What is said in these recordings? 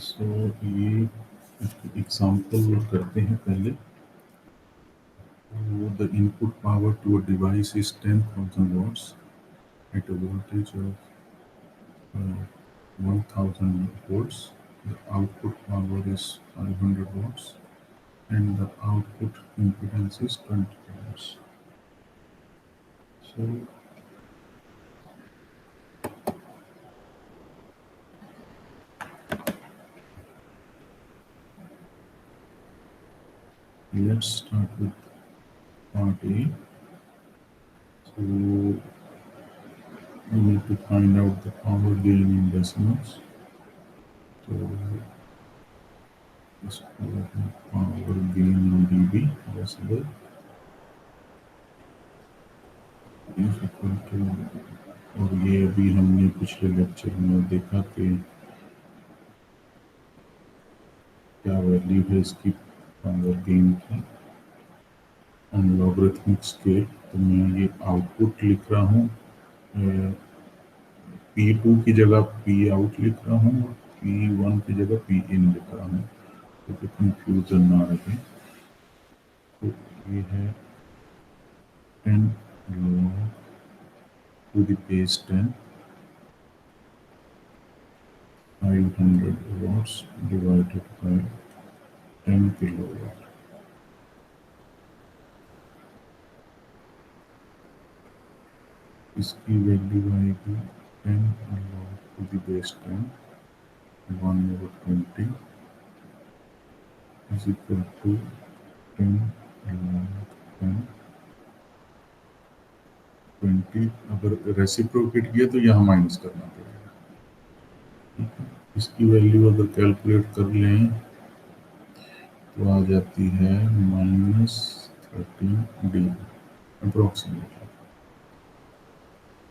सो ये एग्जाम्पल करते हैं पहले। The input power to a device is 10,000 watts at a voltage of 1000 volts. The output power is 500 watts and the output impedance is 20 ohms. So let's start with part A. So we need to find out the power gain in decimals. So this power gain in dB decibel is equal to, और ये अभी हमने पिछले lecture में देखा कि क्या value है इसकी पावर गेन की ऑन लॉगरिथमिक स्केल। तो मैं ये आउटपुट लिख रहा हूँ, P2 की जगह P आउट लिख रहा हूँ और P1 की जगह P इन लिख रहा हूँ तो कंफ्यूजन ना रहे। तो ये है 10 log to the base 10 500 watts divided by 10 kilowatt। इसकी वैल्यू आएगी 10 log to the base 10 1/20 is equal to 10 log 10 20। अगर रेसिप्रोकेट किया तो यहाँ माइनस करना पड़ेगा, ठीक है। इसकी वैल्यू अगर कैलकुलेट कर लें तो आ जाती है -13 D approximately.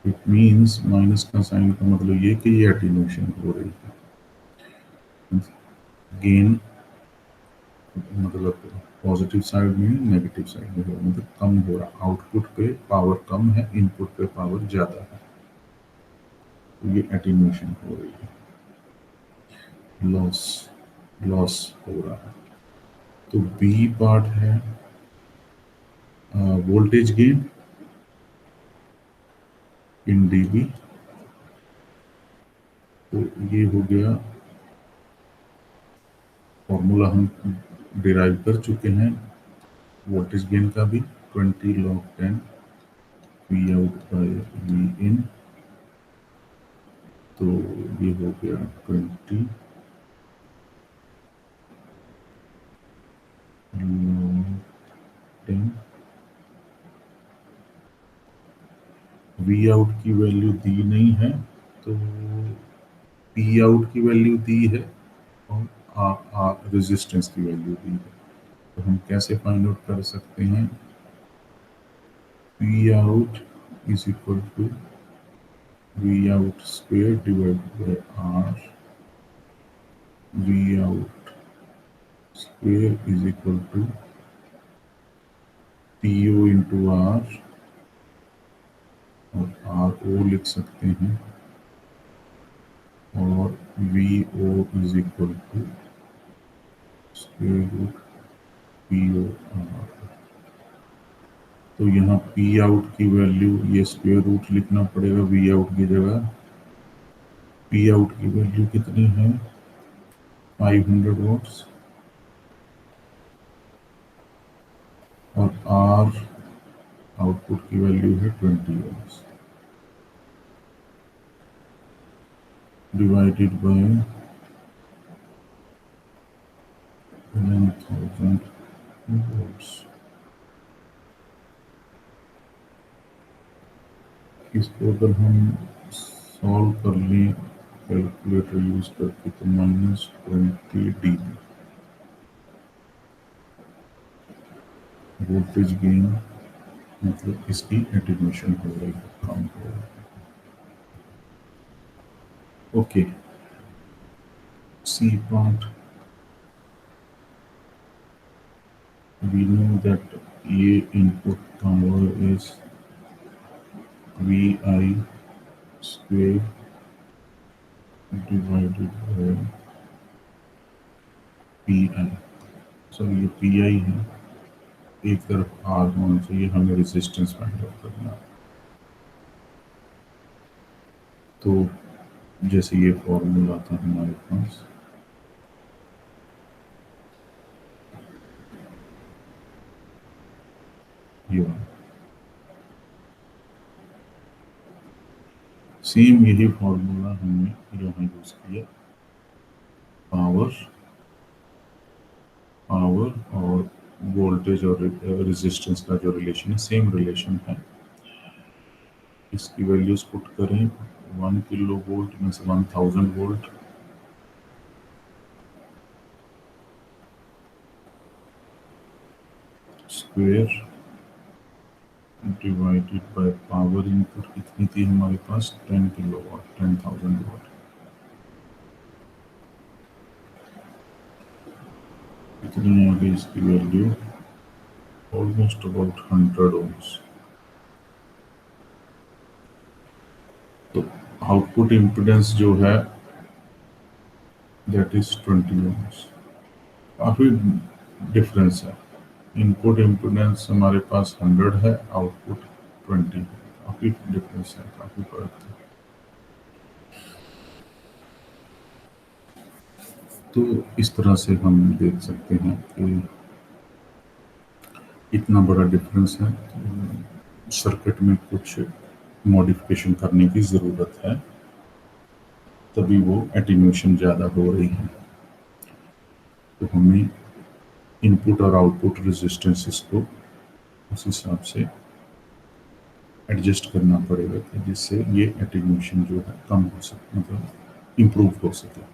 It means minus का साइन का मतलब ये कि ये एटीन्यूएशन हो रही है। गेन मतलब पॉजिटिव साइड में, नेगेटिव साइड में हो, मतलब कम हो रहा। आउटपुट पे पावर कम है, इनपुट पे पावर ज़्यादा है, तो ये एटीन्यूएशन हो रही है, लॉस हो रहा है। तो बी पार्ट है वोल्टेज गेन इन डीबी। तो ये हो गया, फॉर्मूला हम डिराइव कर चुके हैं वोल्टेज गेन का भी, 20 log 10 V out by V in. तो ये हो गया 20 log 10। वी आउट की वैल्यू दी नहीं है तो पी आउट की वैल्यू दी है और रेजिस्टेंस की वैल्यू दी है। तो हम कैसे फाइंड आउट कर सकते हैं? P out is equal to V out square divided by R. V out square is equal to P O into R, और आर ओ लिख सकते हैं, और V O is equal to square root P O R. तो यहाँ P out की value, ये square root लिखना पड़ेगा वी आउट की जगह। पी आउट की वैल्यू कितनी है? 500 वॉट्स, और आर आउटपुट की वैल्यू है 20 वॉट्स डिवाइडेड बाय 1000 वॉट्स। इसको अगर हम सॉल्व कर लें कैलकुलेटर यूज करके तो -20 डी वोल्टेज गेन, मतलब इसकी एटीन्यूएशन हो रही है, कम हो रही है। Okay, C part. we know that ये input power is Vi square divided by P I, sir ये पी आई है, एक तरफ आर होना चाहिए, हमें रेजिस्टेंस फाइंड आउट करना है। तो जैसे ये फॉर्मूला था हमारे पास, ये वाला सेम यही फॉर्मूला हमने यहाँ यूज किया, पावर पावर और वोल्टेज और रेजिस्टेंस का जो रिलेशन है, सेम रिलेशन है। इसकी वैल्यूज पुट करें, 1 किलो वोल्ट में से 1000 volt, square divided by power input कितनी थी हमारे पास, 10 किलो वाट, 10,000 वाट। कितनी आ गई इसकी वैल्यू, ऑलमोस्ट अबाउट 100 ओम्स। तो आउटपुट इम्पिडेंस जो है दैट इज 20 ओम्स। काफ़ी डिफरेंस है, इनपुट इम्पिडेंस हमारे पास 100 है, आउटपुट 20 है, काफ़ी डिफरेंस है, काफ़ी फर्क है। तो इस तरह से हम देख सकते हैं कि इतना बड़ा डिफरेंस है, तो सर्किट में कुछ मॉडिफिकेशन करने की ज़रूरत है, तभी वो एटीन्यूएशन ज़्यादा हो रही है। तो हमें इनपुट और आउटपुट रेजिस्टेंसेस को उस हिसाब से एडजस्ट करना पड़ेगा कि जिससे ये एटीन्यूएशन जो है कम हो सके, मतलब इम्प्रूव हो सके।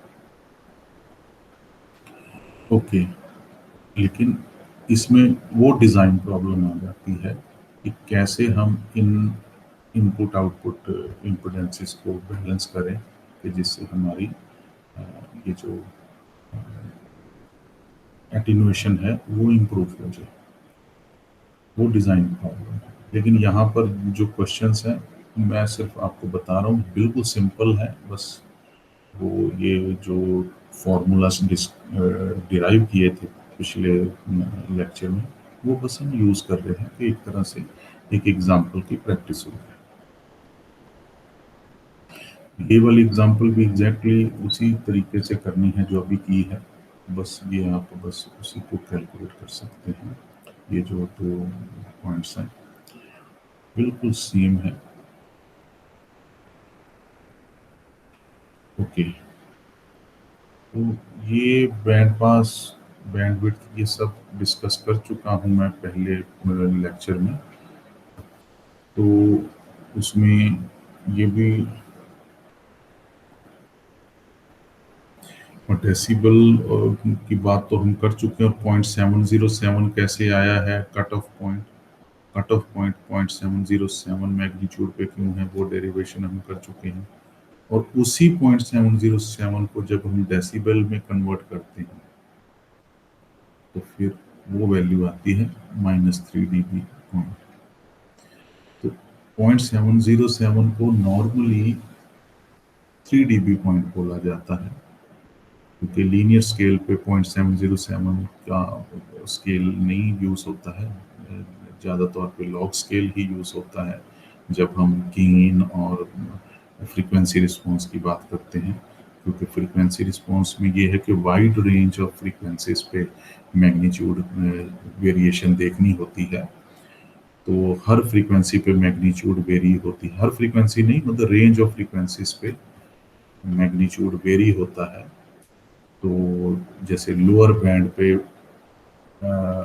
ओके, लेकिन इसमें वो डिज़ाइन प्रॉब्लम आ जाती है कि कैसे हम इन इनपुट आउटपुट इम्पीडेंसेस को बैलेंस करें कि जिससे हमारी अ, ये जो एटीन्यूएशन है वो इम्प्रूव हो जाए, वो डिज़ाइन प्रॉब्लम है। लेकिन यहाँ पर जो क्वेश्चंस हैं, मैं सिर्फ आपको बता रहा हूँ, बिल्कुल सिंपल है, बस वो ये जो फॉर्मूलाज डिराइव किए थे पिछले लेक्चर में, वो बस हम यूज़ कर रहे हैं कि एक तरह से एक एग्जाम्पल की प्रैक्टिस हो जाए। ये वाली एग्जाम्पल भी एग्जैक्टली उसी तरीके से करनी है जो अभी की है, बस ये आप बस उसी को कैलकुलेट कर सकते हैं। ये जो दो पॉइंट्स हैं बिल्कुल सेम है। ओके, तो ये बैंड पास, बैंडविड्थ, ये सब डिस्कस कर चुका हूँ मैं पहले लेक्चर में। तो उसमें ये भी डेसिबल की बात तो हम कर चुके हैं। 0.707 कैसे आया है cut off point, cut off point 0.707 magnitude पे क्यों है, वो डेरिवेशन हम कर चुके हैं। और उसी 0.707 को जब हम डेसिबल में कन्वर्ट करते हैं तो फिर वो वैल्यू आती है -3 dB पॉइंट। तो 0.707 को नॉर्मली 3 dB पॉइंट बोला जाता है, क्योंकि लीनियर स्केल पे 0.707 का स्केल नहीं यूज़ होता है, ज़्यादा तौर पे लॉग स्केल ही यूज़ होता है जब हम गेन और फ्रीक्वेंसी रिस्पॉन्स की बात करते हैं। क्योंकि फ्रीक्वेंसी रिस्पॉन्स में ये है कि वाइड रेंज ऑफ फ्रीक्वेंसीज पे मैग्नीट्यूड वेरिएशन देखनी होती है। तो हर फ्रीक्वेंसी पे मैग्नीट्यूड वेरी होती है, हर फ्रीक्वेंसी नहीं, मतलब रेंज ऑफ फ्रीक्वेंसीज पे मैग्नीट्यूड वेरी होता है। तो जैसे लोअर बैंड पे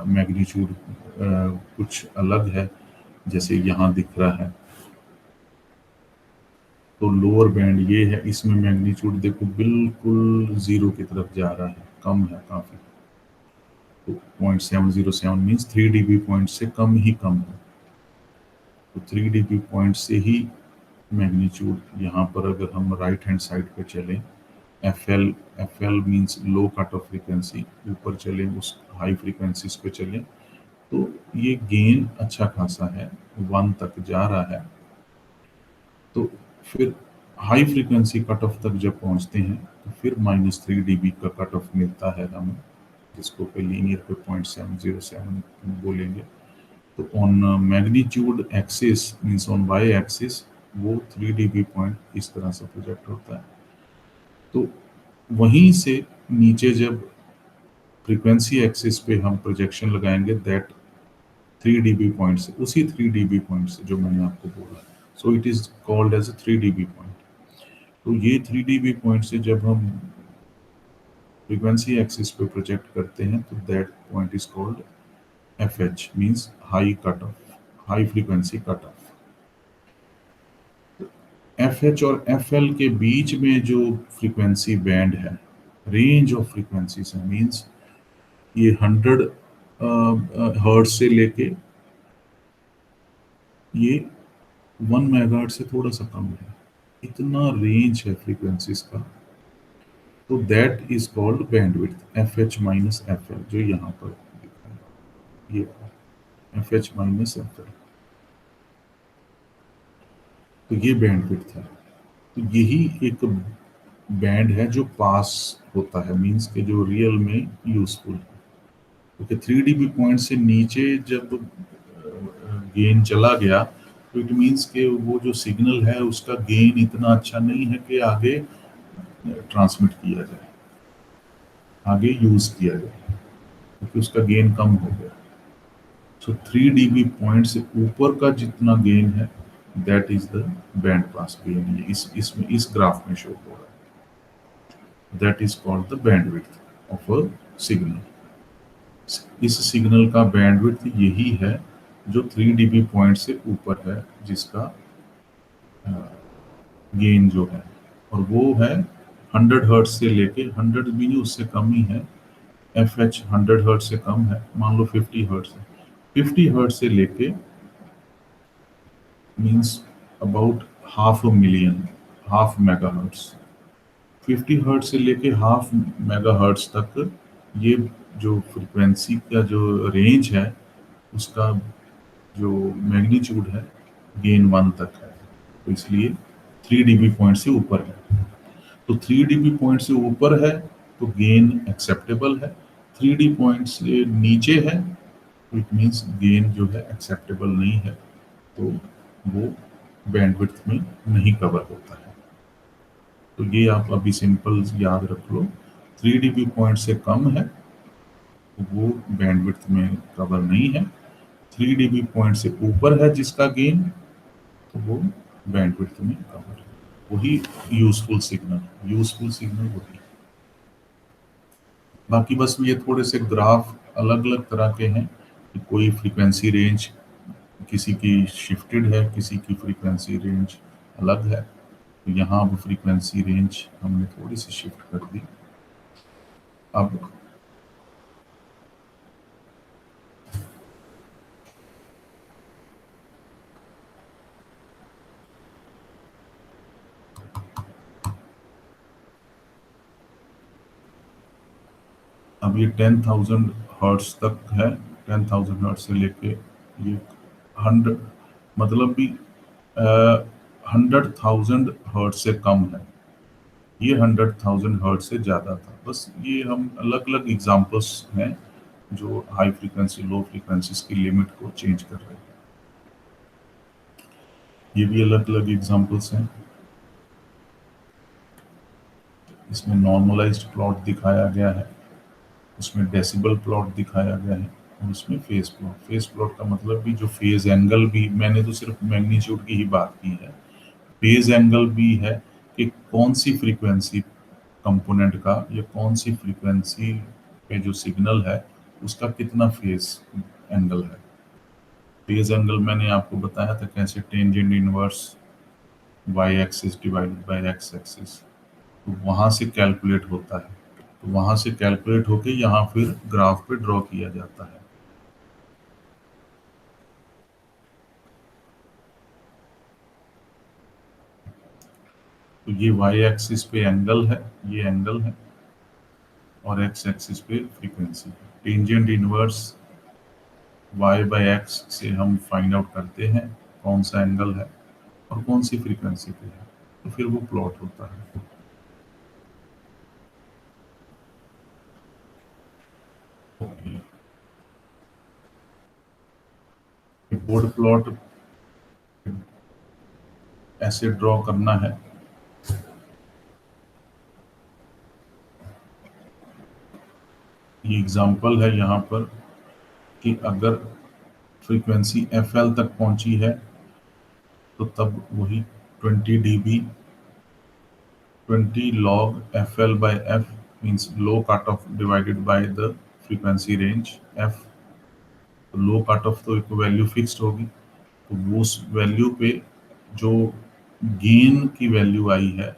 मैग्नीट्यूड कुछ अलग है, जैसे यहाँ दिख रहा है। तो लोअर बैंड ये है, इसमें मैग्नीट्यूड देखो बिल्कुल जीरो की तरफ जा रहा है, कम है काफ़ी। तो 0.707 मीन्स 3 dB पॉइंट से कम ही कम है। तो 3 dB पॉइंट से ही मैग्नीट्यूड, यहाँ पर अगर हम राइट हैंड साइड पे चलें, F L means low cut off frequency, ऊपर चलें उस हाई फ्रीक्वेंसीज पे चलें तो ये गेन अच्छा खासा है, 1 तक जा रहा है। तो फिर हाई फ्रीक्वेंसी कट ऑफ तक जब पहुंचते हैं तो फिर -3 dB का कट ऑफ मिलता है हमें। जिसको पे लीनियर पे 0.707 बोलेंगे। तो on magnitude axis means on Y axis वो 3 dB पॉइंट इस तरह से प्रोजेक्ट होता है। तो वहीं से नीचे जब फ्रीक्वेंसी एक्सिस पे हम प्रोजेक्शन लगाएंगे दैट 3 dB पॉइंट से, उसी 3 dB पॉइंट से जो मैंने आपको बोला, so it is called as 3 dB point. तो ये 3 dB पॉइंट से जब हम फ्रीक्वेंसी एक्सिस पे प्रोजेक्ट करते हैं तो that point is called FH means high cut of, high frequency cut of. FH और FL के बीच में जो फ्रीक्वेंसी बैंड है, रेंज ऑफ फ्रीक्वेंसीज है, मीन्स ये 100 हर्ट्ज से लेके ये 1 मेगाहर्ट्ज से थोड़ा सा कम है, इतना रेंज है फ्रीक्वेंसीज का। तो that is called bandwidth, FH minus FL, जो यहाँ पर लिखा है ये FH माइनस FL। तो ये बैंडविड्थ है। तो यही एक बैंड है जो पास होता है, मींस के जो रियल में यूजफुल है। क्योंकि 3 dB पॉइंट से नीचे जब गेन चला गया तो इट मीन्स के वो जो सिग्नल है उसका गेन इतना अच्छा नहीं है कि आगे ट्रांसमिट किया जाए, आगे यूज किया जाए, क्योंकि उसका गेन कम हो गया। सो 3 dB पॉइंट से ऊपर का जितना गेन है that is the band pass gain. ये इसमें इस ग्राफ में शो हो रहा है। That is called the bandwidth of a signal. इस सिग्नल का बैंडविड्थ यही है जो 3 dB पॉइंट से ऊपर है, जिसका गेन जो है, और वो है 100 हर्ट्ज से लेके, 100 भी नहीं उससे कम ही है, FH 100 हर्ट्ज से कम है, मान लो 50 हर्ट्ज है, 50 हर्ट्ज से लेके means about half a million, half megahertz, 50 hertz से लेके हाफ मेगाहर्ट्ज तक ये जो फ्रीक्वेंसी का जो रेंज है उसका जो मैग्नीट्यूड है गेन 1 तक है। तो इसलिए 3 dB पॉइंट से ऊपर है। तो 3 dB पॉइंट से ऊपर है तो गेन एक्सेप्टेबल है, 3 D पॉइंट से नीचे है तो इट मीन्स गेन जो है एक्सेप्टेबल नहीं है, तो वो बैंडविड्थ में नहीं कवर होता है। तो ये आप अभी सिंपल याद रख लो, 3 dB पॉइंट से कम है तो वो बैंडविड्थ में कवर नहीं है, 3 dB पॉइंट से ऊपर है जिसका गेन तो वो बैंडविड्थ में कवर है। वही यूजफुल सिग्नल, यूजफुल सिग्नल वही। बाकी बस ये थोड़े से ग्राफ अलग अलग तरह के हैं कि कोई फ्रीक्वेंसी रेंज किसी की शिफ्टेड है, किसी की फ्रीक्वेंसी रेंज अलग है। तो यहाँ अब फ्रीक्वेंसी रेंज हमने थोड़ी सी शिफ्ट कर दी। अब ये 10,000 हर्ट्ज तक है, 10,000 हर्ट्ज से लेके ये 100, मतलब भी 100,000 हर्ट्ज से कम है, ये 100,000 हर्ट्ज से ज़्यादा था। बस ये हम अलग अलग एग्जांपल्स हैं जो हाई फ्रीक्वेंसी लो फ्रीक्वेंसीज की लिमिट को चेंज कर रहे हैं। ये भी अलग अलग एग्जांपल्स हैं। इसमें नॉर्मलाइज्ड प्लॉट दिखाया गया है, उसमें डेसिबल प्लॉट दिखाया गया है, और उसमें फेज प्लॉट। फेज प्लॉट का मतलब भी जो फेज एंगल भी, मैंने तो सिर्फ मैग्नीट्यूड की ही बात की है, फेज एंगल भी है कि कौन सी फ्रीक्वेंसी कंपोनेंट का या कौन सी फ्रीक्वेंसी पे जो सिग्नल है उसका कितना फेज एंगल है। फेज एंगल मैंने आपको बताया था कैसे, tangent inverse Y axis divided by X axis, तो वहां से कैलकुलेट होता है। तो वहां से कैलकुलेट होके यहाँ फिर ग्राफ पे ड्रॉ किया जाता है। तो ये वाई एक्सिस पे एंगल है, ये एंगल है, और एक्स एक्सिस पे फ्रीक्वेंसी है। Tangent inverse Y by X से हम फाइंड आउट करते हैं कौन सा एंगल है और कौन सी फ्रीक्वेंसी पे है, तो फिर वो प्लॉट होता है। बोर्ड प्लॉट ऐसे ड्रॉ करना है। ये एग्जांपल है यहाँ पर कि अगर फ्रीक्वेंसी एफ एल तक पहुंची है तो तब वही 20 dB 20 log FL by F means low cutoff divided by the frequency range F। तो लो कट ऑफ तो एक वैल्यू फिक्स्ड होगी, तो वो उस वैल्यू पे जो गेन की वैल्यू आई है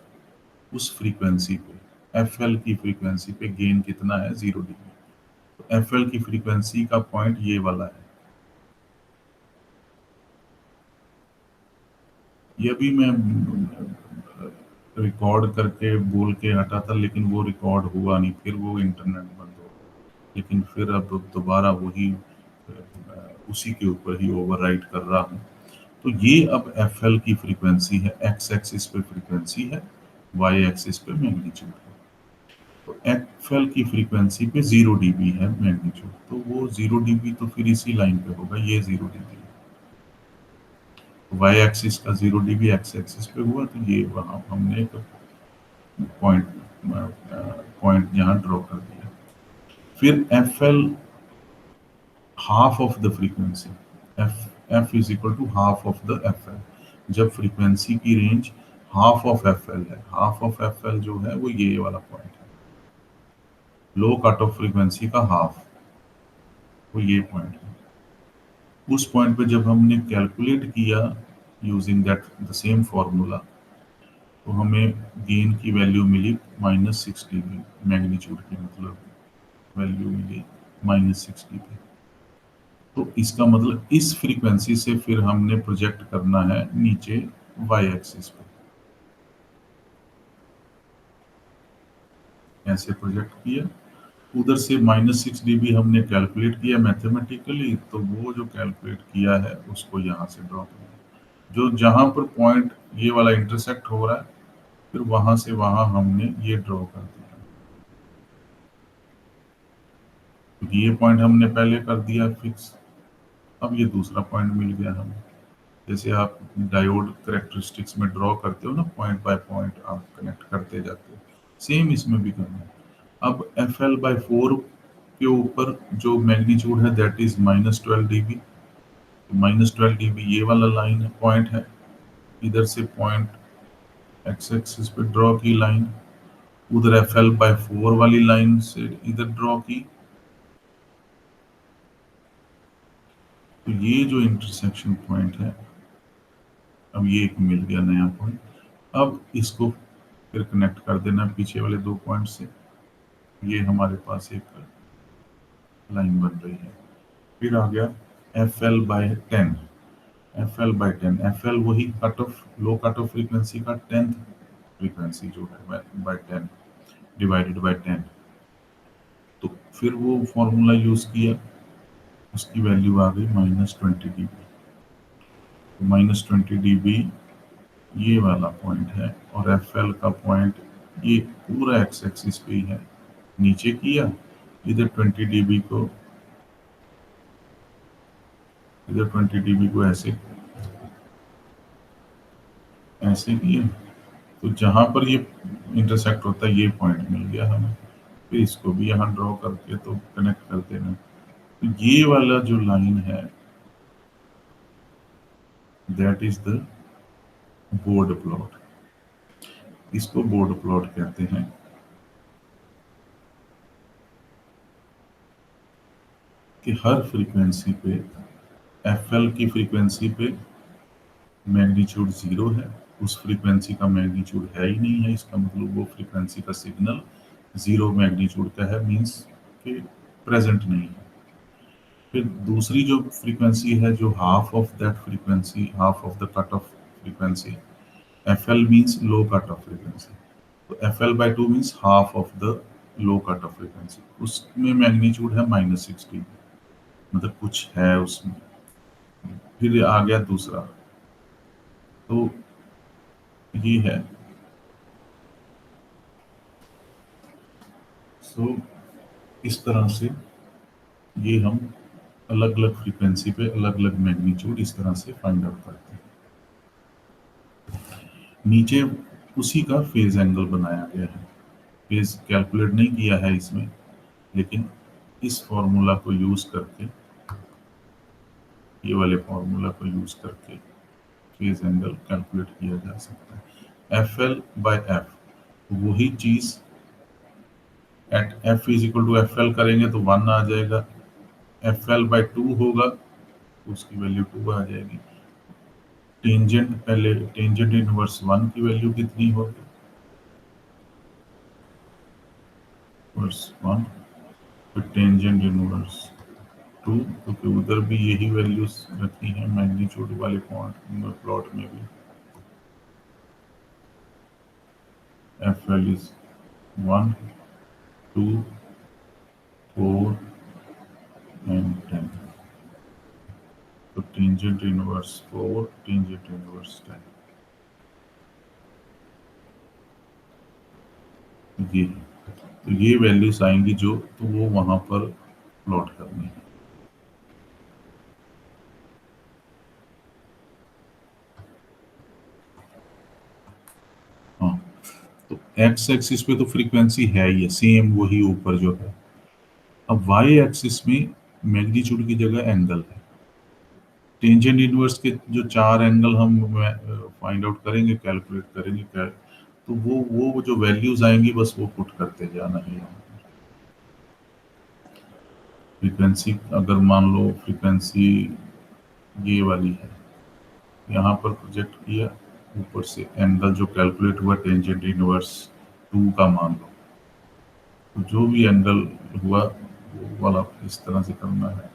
उस फ्रीक्वेंसी पे, एफ एल की फ्रीक्वेंसी पे गेन कितना है, 0 dB। तो एफ एल की फ्रीक्वेंसी का पॉइंट ये वाला है। ये भी मैं रिकॉर्ड करके बोल के हटा था, लेकिन वो रिकॉर्ड हुआ नहीं, फिर वो इंटरनेट बंद हो गया। लेकिन फिर अब दोबारा वही उसी के ऊपर ही ओवरराइट कर रहा हूँ। तो ये अब एफ एल की फ्रीक्वेंसी है, एक्स एक्सिस पे फ्रीक्वेंसी है, वाई एक्सिस पे मैग्नीट्यूड है। तो एफ एल की फ्रीक्वेंसी पे 0 dB है मैग्नीट्यूड, तो वो 0 dB तो फिर इसी लाइन पे होगा, ये 0 dB। वाई एक्सिस का 0 dB एक्स एक्सिस पे हुआ, तो ये वहाँ हमने एक पॉइंट पॉइंट यहाँ ड्रॉ कर दिया। फिर F L half of the frequency, F F is equal to half of the F L. जब फ्रीक्वेंसी की range half of F L है, हाफ ऑफ एफ एल जो है वो ये वाला पॉइंट है, लो कट ऑफ फ्रीक्वेंसी का हाफ, वो ये पॉइंट है। उस पॉइंट पे जब हमने कैलकुलेट किया using that the same formula, तो हमें गेन की वैल्यू मिली -6 dB, मैग्नीट्यूड की मतलब वैल्यू मिली -6 dB। तो इसका मतलब इस फ्रीक्वेंसी से फिर हमने प्रोजेक्ट करना है नीचे वाई एक्सिस पे। ऐसे प्रोजेक्ट किया, उधर से -6 dB हमने कैलकुलेट किया मैथमेटिकली, तो वो जो कैलकुलेट किया है उसको यहाँ से ड्रॉ किया, जो जहाँ पर पॉइंट ये वाला इंटरसेक्ट हो रहा है, फिर वहां से वहां हमने ये ड्रॉ कर दिया, क्योंकि ये पॉइंट हमने पहले कर दिया फिक्स। अब ये दूसरा पॉइंट मिल गया हमें, जैसे आप डायोड करेक्टरिस्टिक्स में ड्रॉ करते हो ना, पॉइंट बाय पॉइंट आप कनेक्ट करते जाते हो, सेम इसमें भी करना है। अब एफ एल बाई 4 के ऊपर जो मैग्नीट्यूड है दैट इज -12 dB। -12 dB ये वाला लाइन है, पॉइंट है, इधर से पॉइंट एक्स एक्सिस पे ड्रॉ की लाइन, उधर एफ एल बाई 4 वाली लाइन से इधर ड्रॉ की। तो ये जो इंटरसेक्शन पॉइंट है, अब ये एक मिल गया नया पॉइंट। अब इसको फिर कनेक्ट कर देना पीछे वाले दो पॉइंट से, ये हमारे पास एक लाइन बन रही है। फिर आ गया F L by 10, F L by 10, F L वही cut off low cut off frequency का 10th फ्रीक्वेंसी जो है बाई 10 डिवाइडेड बाई 10। तो फिर वो फॉर्मूला यूज किया, उसकी वैल्यू आ गई -20 dB। -20 dB ये वाला पॉइंट है, और एफ एल का पॉइंट ये पूरा एक्स एक्सिस पे ही है। नीचे किया, इधर 20 dB को, इधर 20 dB को ऐसे ऐसे किया, तो जहां पर ये इंटरसेक्ट होता है ये पॉइंट मिल गया हमें। फिर इसको भी यहाँ ड्रॉ करके तो कनेक्ट कर देना। तो ये वाला जो लाइन है that is the board plot, इसको बोर्ड प्लॉट कहते हैं। कि हर फ्रीक्वेंसी पे, एफ एल की फ्रीक्वेंसी पे मैग्नीट्यूड 0 है, उस फ्रीक्वेंसी का मैग्नीट्यूड है ही नहीं है, इसका मतलब वो फ्रीक्वेंसी का सिग्नल 0 मैग्नीट्यूड का है, मीन्स कि प्रेजेंट नहीं है। फिर दूसरी जो फ्रीक्वेंसी है, जो half of that frequency, half of the cut off frequency, F L means low cut off frequency, तो F L by 2 means half of the low cut off frequency, उसमें मैग्नीट्यूड है -60, मतलब कुछ है उसमें। फिर आ गया दूसरा, तो ये है। सो इस तरह से ये हम अलग अलग फ्रीक्वेंसी पे अलग अलग मैग्नीट्यूड इस तरह से फाइंड आउट करते हैं। नीचे उसी का फेज एंगल बनाया गया है। फेज कैलकुलेट नहीं किया है इसमें, लेकिन इस फॉर्मूला को यूज करके, ये वाले फॉर्मूला को यूज करके फेज एंगल कैलकुलेट किया जा सकता है। एफ एल बाई एफ, वही चीज at F is equal to F L करेंगे तो 1 आ जाएगा। एफ एल बाई 2 होगा तो उसकी वैल्यू 2 आ जाएगी। टेंजेंट, पहले टेंजेंट इनवर्स 1 की वैल्यू कितनी होगी? इनवर्स 1, फिर टेंजेंट इनवर्स 2, क्योंकि उधर भी यही वैल्यूज रखी है मैग्नीट्यूड वाले पॉइंट प्लॉट में भी। F L is 1, 2, 4 and 10। तो टेंजेंट इनवर्स 4, टेंजेंट इनवर्स 10, ये तो ये वैल्यूज आएंगी जो, तो वो वहां पर प्लॉट करनी है। हाँ, तो एक्स एक्सिस पे तो फ्रीक्वेंसी है ही है, सेम वही ऊपर जो है। अब वाई एक्सिस में मैग्नीट्यूड की जगह एंगल है। टेंजेंट इनवर्स के जो 4 एंगल हम फाइंड आउट करेंगे, कैलकुलेट करेंगे, तो वो जो वैल्यूज आएंगी बस वो पुट करते जाना है यहाँ। फ्रीक्वेंसी अगर मान लो फ्रीक्वेंसी ये वाली है, यहाँ पर प्रोजेक्ट किया, ऊपर से एंगल जो कैलकुलेट हुआ टेंजेंट इनवर्स 2 का मान लो, तो जो भी एंगल हुआ वो वाला इस तरह से करना है।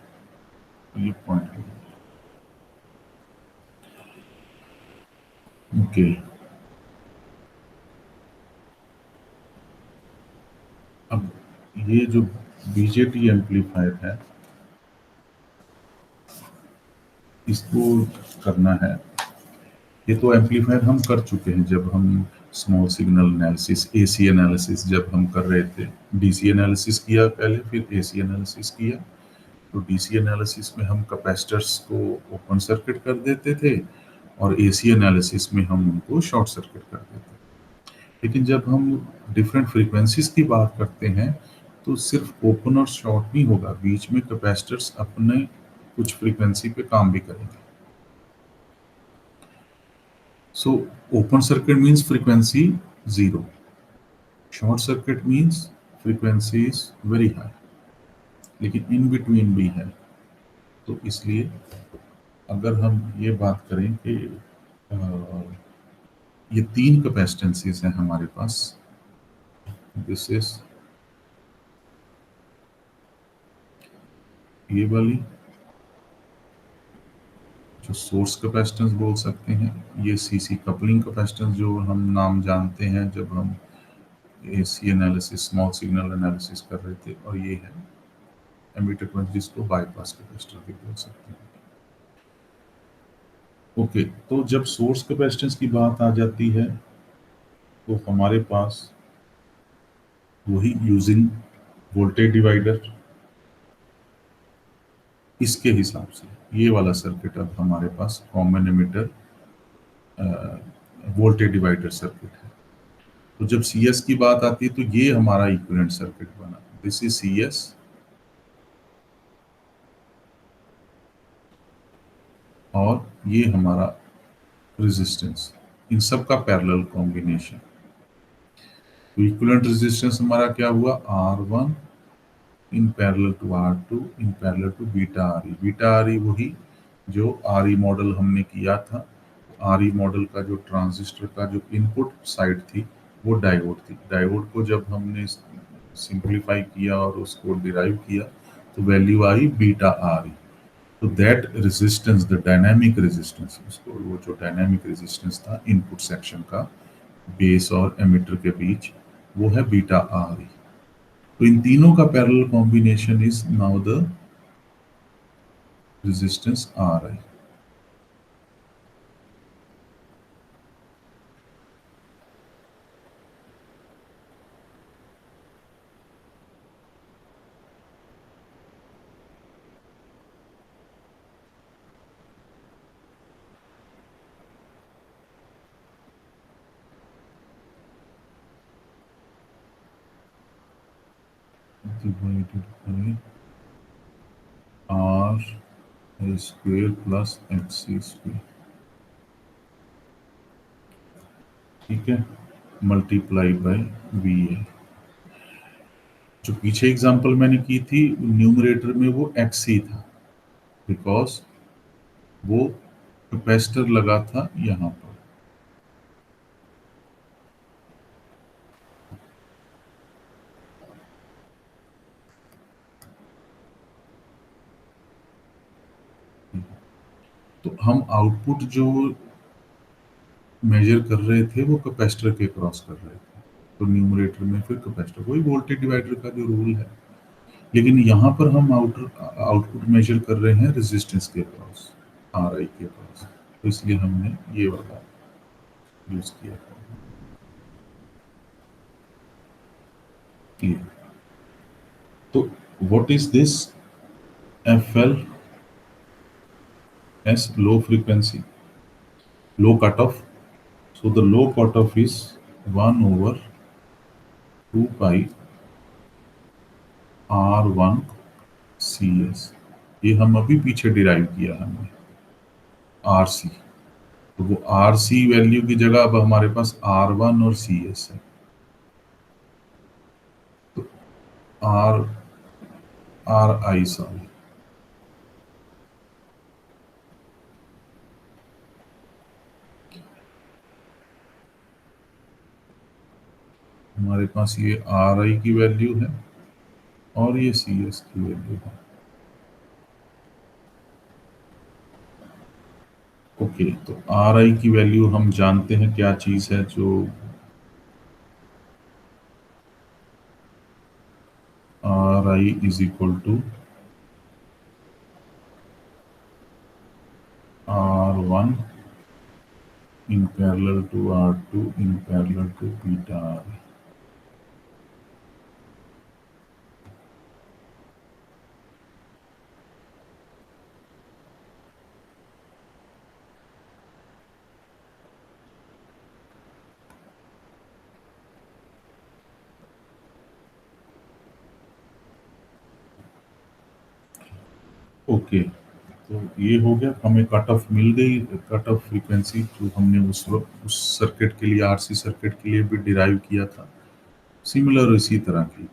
तो ये पॉइंट है। ओके, अब ये जो बीजेटी एम्पलीफायर है, इसको करना है। ये तो एम्पलीफायर हम कर चुके हैं जब हम small signal analysis, AC analysis जब हम कर रहे थे। डीसी एनालिसिस किया पहले, फिर एसी एनालिसिस किया। तो डीसी एनालिसिस में हम कैपेसिटर्स को ओपन सर्किट कर देते थे, और एसी एनालिसिस में हम उनको शॉर्ट सर्किट कर देते थे। लेकिन जब हम डिफरेंट फ्रीक्वेंसीज की बात करते हैं, तो सिर्फ ओपन और शॉर्ट नहीं होगा, बीच में कैपेसिटर्स अपने कुछ फ्रीक्वेंसी पे काम भी करेंगे। So open circuit means frequency zero, short circuit means frequency is very high, लेकिन इन बिटवीन भी है। तो इसलिए अगर हम ये बात करें कि अ, ये 3 कैपेसिटेंसीज हैं हमारे पास। दिस इज ये वाली जो सोर्स कैपेसिटेंस बोल सकते हैं, ये सीसी कपलिंग कैपेसिटेंस जो हम नाम जानते हैं जब हम AC analysis, small signal analysis कर रहे थे, और ये है एमिटर करंट, जिसको बाईपास कैपेसिटर भी बोल सकते हैं। ओके, तो जब सोर्स कैपेसिटेंस की बात आ जाती है, तो हमारे पास वही यूजिंग वोल्टेज डिवाइडर, इसके हिसाब से ये वाला सर्किट अब हमारे पास common emitter voltage divider circuit है। तो जब सी एस की बात आती है, तो ये हमारा इक्विवेलेंट सर्किट बना। दिस इज सी एस, और ये हमारा रेजिस्टेंस, इन सब का पैरेलल कॉम्बिनेशन। तो इक्विवेलेंट रेजिस्टेंस हमारा क्या हुआ? R1 in parallel to R2 in parallel to beta RE। Beta RE वही जो RE मॉडल हमने किया था। RE मॉडल का जो ट्रांजिस्टर का जो इनपुट साइड थी, वो डायोड थी। डायोड को जब हमने सिंप्लीफाई किया और उसको डिराइव किया, तो वैल्यू आई बीटा RE। तो that resistance, the dynamic resistance, उसको वो जो डायनामिक रेजिस्टेंस था इनपुट सेक्शन का बेस और एमिटर के बीच, वो है बीटा RE। तो इन तीनों का parallel combination is now the resistance RI। divided by R A square plus XC square, ठीक है, मल्टीप्लाई बाय वी ए। जो पीछे एग्जांपल मैंने की थी न्यूमरेटर में वो XC था, बिकॉज वो कैपेसिटर लगा था यहाँ पर। तो हम आउटपुट जो मेजर कर रहे थे वो कैपेसिटर के क्रॉस कर रहे थे, तो न्यूमरेटर में फिर कैपेसिटर, वही वोल्टेज डिवाइडर का जो रूल है। लेकिन यहाँ पर हम आउटपुट मेजर कर रहे हैं रेजिस्टेंस के क्रॉस, आर आई के क्रॉस, तो इसलिए हमने ये वाला यूज किया था। क्लियर? तो what is this? F L S low frequency, low cutoff. So the low cutoff is 1 over 2 pi R1 CS। ये हम अभी पीछे डिराइव किया हमने RC। तो वो RC वैल्यू की जगह अब हमारे पास R1 और CS है। तो R RI सॉरी, हमारे पास ये RI की वैल्यू है और ये CS की वैल्यू है। ओके, तो RI की वैल्यू हम जानते हैं क्या चीज है, जो RI is equal to R1 in parallel to R2 in parallel to beta R। Okay, तो ये हो गया, हमें कट ऑफ मिल गई, कट ऑफ फ्रीक्वेंसी जो हमने उस वक्त उस सर्किट के लिए, आरसी सर्किट के लिए भी डिराइव किया था। सिमिलर इसी तरह की,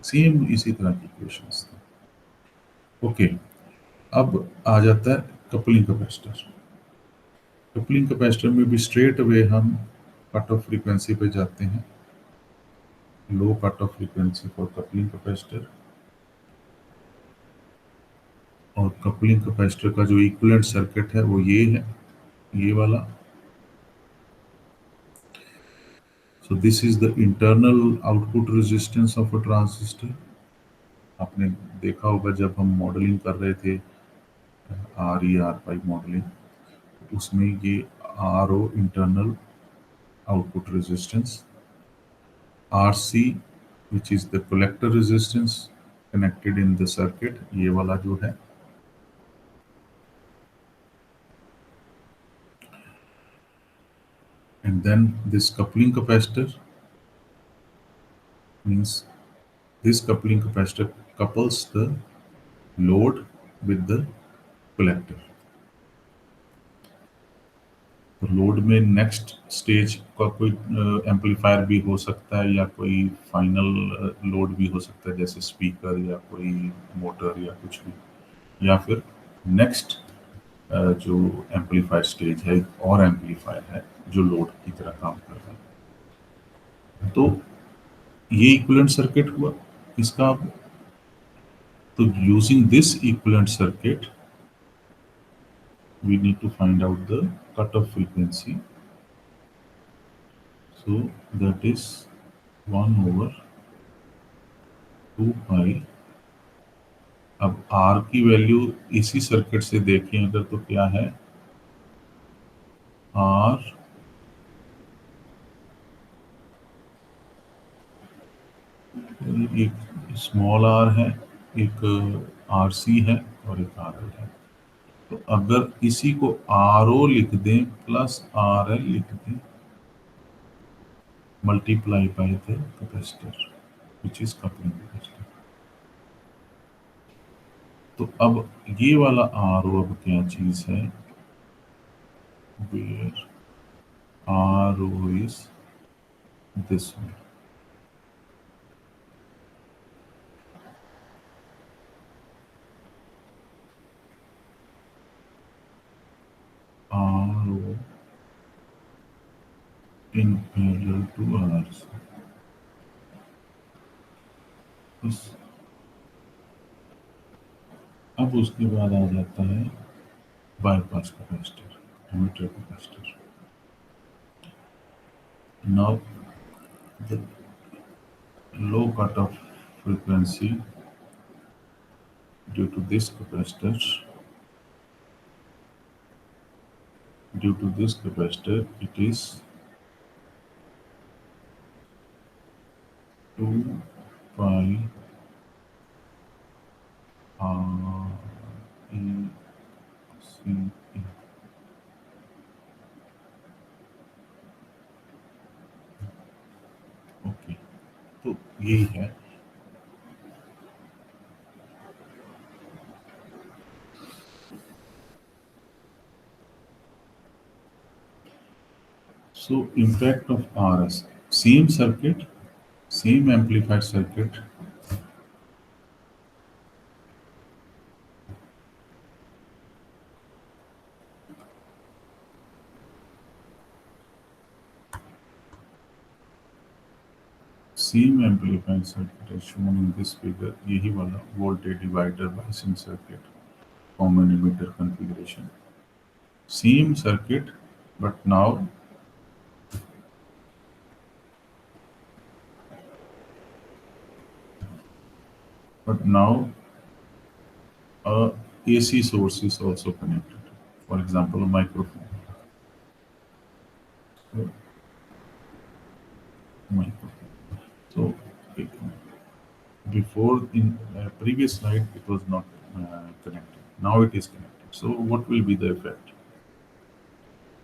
सेम इसी तरह की क्वेश्चंस थे। ओके, अब आ जाता है कपलिंग कैपेसिटर। कपलिंग कैपेसिटर में भी स्ट्रेट अवे हम कट ऑफ फ्रीक्वेंसी पे जाते हैं, low cut off frequency for coupling capacitor. और कपलिंग कैपेसिटर का जो इक्विवेलेंट सर्किट है वो ये है, ये वाला। So this is the internal output resistance of a transistor. आपने देखा होगा जब हम मॉडलिंग कर रहे थे, R E R pi modelling, उसमें ये R O internal output resistance, R C which is the collector resistance connected in the circuit, ये वाला जो है। And then this coupling capacitor means this coupling capacitor couples the load with the collector। तो load में next stage का कोई amplifier भी हो सकता है, या कोई फाइनल लोड भी हो सकता है, जैसे स्पीकर या कोई मोटर या कुछ भी, या फिर नेक्स्ट जो एम्पलीफायर स्टेज है और एम्पलीफायर है जो लोड की तरह काम कर रहा है। तो ये इक्विवेलेंट सर्किट हुआ इसका। तो using this equivalent circuit we need to find out the cutoff frequency, so that is 1 over 2 pi। अब R की वैल्यू इसी सर्किट से देखें अगर तो क्या है, R एक स्मॉल r है, एक RC है और एक RL है। तो अगर इसी को RO लिख दें प्लस RL लिख दें, multiply by the capacitor which is coupling capacitor. तो अब ये वाला आर ओ अब क्या चीज है, where R O is this one, R O in parallel to R C. बस अब उसके बाद आ जाता है bypass capacitor, emitter capacitor. Now the low cutoff frequency due to this capacitor, it is 2 pi r e c e। Okay, तो यही है। So impact of RS, same circuit, same amplified circuit, same amplified circuit as shown in this figure, यही वाला voltage divider biasing circuit, common emitter configuration, same circuit, but now but now a AC source is also connected. For example, a microphone. So, microphone. So it- before in previous slide it was not connected. Now it is connected. So what will be the effect?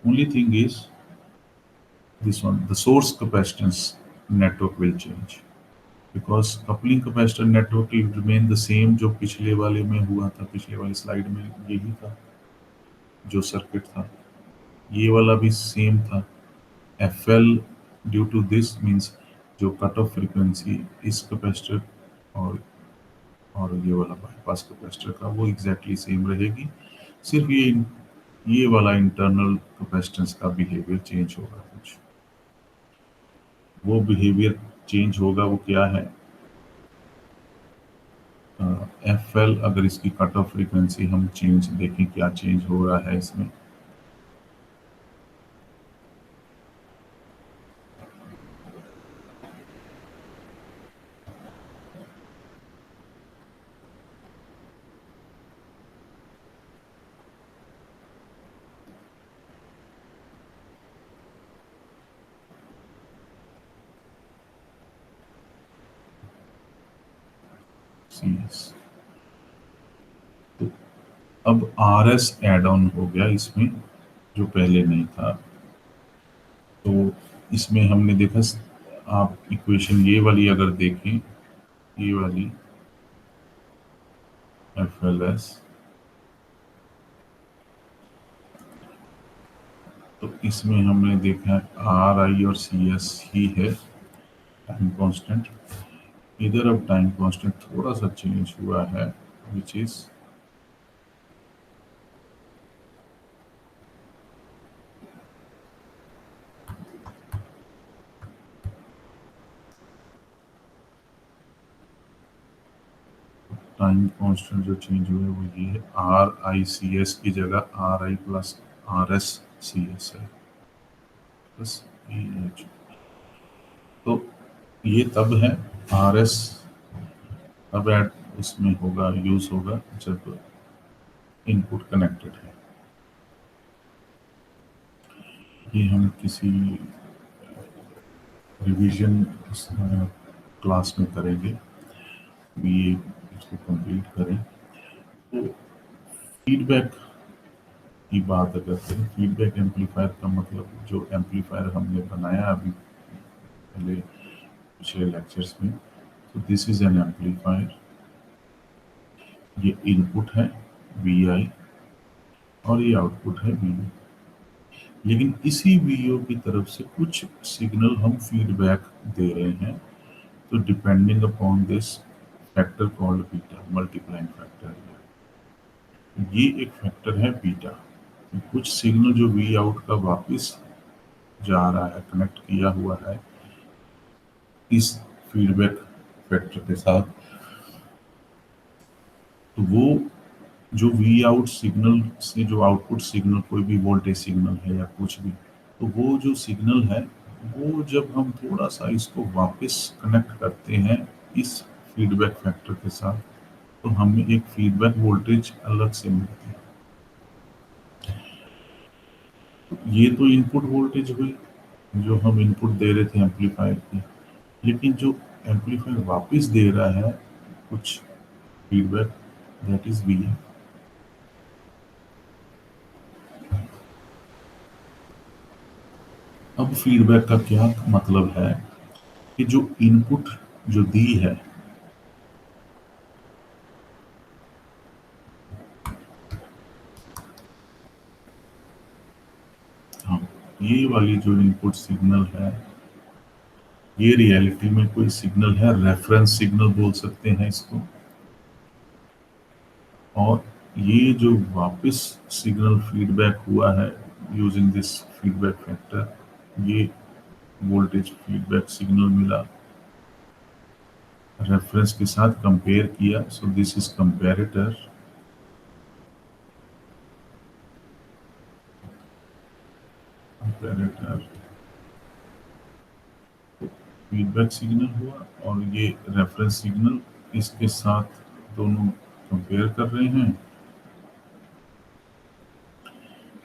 Only thing is this one, the source capacitance network will change because coupling capacitor network will remain the same जो पिछले वाले में हुआ था, पिछले वाली slide में यही था जो सर्किट था, ये वाला भी सेम था। FL due to this means जो कट ऑफ फ्रीक्वेंसी इस कैपेसिटर और ये वाला बाईपास कैपेसिटर का वो एग्जैक्टली सेम रहेगी, सिर्फ ये वाला इंटरनल कैपेसिटेंस का बिहेवियर चेंज होगा कुछ। वो बिहेवियर चेंज होगा, वो क्या है, FL अगर इसकी कट ऑफ फ्रीक्वेंसी हम चेंज देखें क्या चेंज हो रहा है इसमें, CS। तो अब RS एड ऑन हो गया इसमें जो पहले नहीं था। तो इसमें हमने देखा, आप इक्वेशन ये वाली अगर देखें, ये वाली FLS, तो इसमें हमने देखा RI और CS ही है टाइम कांस्टेंट। इधर अब टाइम कांस्टेंट थोड़ा सा चेंज हुआ है, विच इज टाइम कांस्टेंट जो चेंज हुआ है वो ये है, RICS की जगह RI प्लस RSCS है, बस ये। तो ये तब है, RS तब ऐड उसमें होगा, यूज होगा जब इनपुट कनेक्टेड है। ये हम किसी रिवीजन क्लास में करेंगे, ये इसको कंप्लीट करें। तो फीडबैक की बात अगर करें, फीडबैक एम्पलीफायर का मतलब जो एम्पलीफायर हमने बनाया अभी पहले पिछले लेक्चर्स में, तो दिस इज एन एम्पलीफायर, ये इनपुट है वी आई और ये आउटपुट है वी ओ। लेकिन इसी वी ओ की तरफ से कुछ सिग्नल हम फीडबैक दे रहे हैं। तो depending upon this factor called beta, multiplying factor, ये एक फैक्टर है बीटा। कुछ सिग्नल जो वी आउट का वापस जा रहा है, कनेक्ट किया हुआ है इस फीडबैक फैक्टर के साथ, तो वो जो वी आउट सिग्नल से जो आउटपुट सिग्नल, कोई भी वोल्टेज सिग्नल है या कुछ भी, तो वो जो सिग्नल है, वो जब हम थोड़ा सा इसको वापस कनेक्ट करते हैं इस फीडबैक फैक्टर के साथ, तो हमें एक फीडबैक वोल्टेज अलग से मिलती है। तो ये तो इनपुट वोल्टेज हुई जो हम इनपुट दे रहे थे एम्पलीफायर की। लेकिन जो एम्पलीफायर वापस दे रहा है कुछ फीडबैक, दैट इज वी है। अब फीडबैक का क्या मतलब है कि जो इनपुट जो दी है, हाँ, ये वाली जो इनपुट सिग्नल है, ये रियलिटी में कोई सिग्नल है, रेफरेंस सिग्नल बोल सकते हैं इसको। और ये जो वापस सिग्नल फीडबैक हुआ है यूजिंग दिस फीडबैक फैक्टर, ये वोल्टेज फीडबैक सिग्नल मिला, रेफरेंस के साथ कंपेयर किया, सो this is comparator. Comparator feedback signal हुआ और ये रेफरेंस सिग्नल, इसके साथ दोनों कंपेयर कर रहे हैं।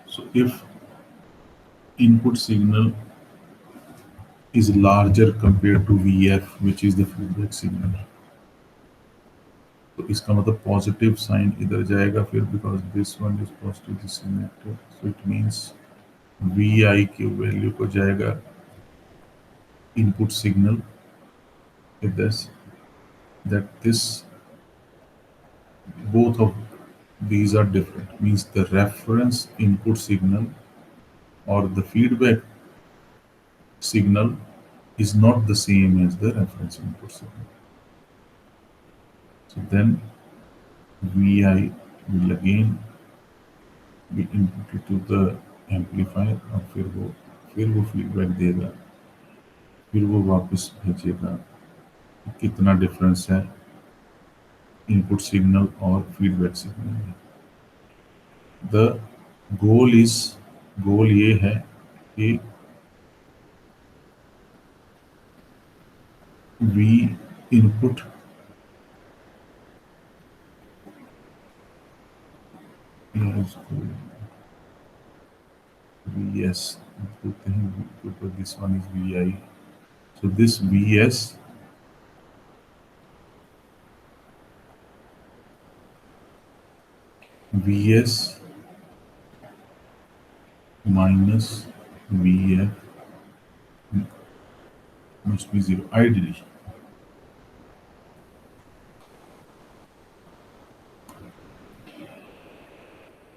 So if input signal is larger compared to Vf, which is the feedback signal, तो इसका मतलब पॉजिटिव साइन इधर जाएगा फिर, because this one is positive, this is negative, so it means V I की वैल्यू को जाएगा input signal this, that this both of these are different, means the reference input signal or the feedback signal is not the same as the reference input signal. So then Vi will again be inputted to the amplifier और फिर वो feedback देगा, फिर वो वापस भेजेगा। कितना difference है इनपुट सिग्नल और फीडबैक सिग्नल में। द गोल ये है कि वी इनपुट Vs बोलते हैं, this one is Vi, so this Vs minus Vf must be zero ideally।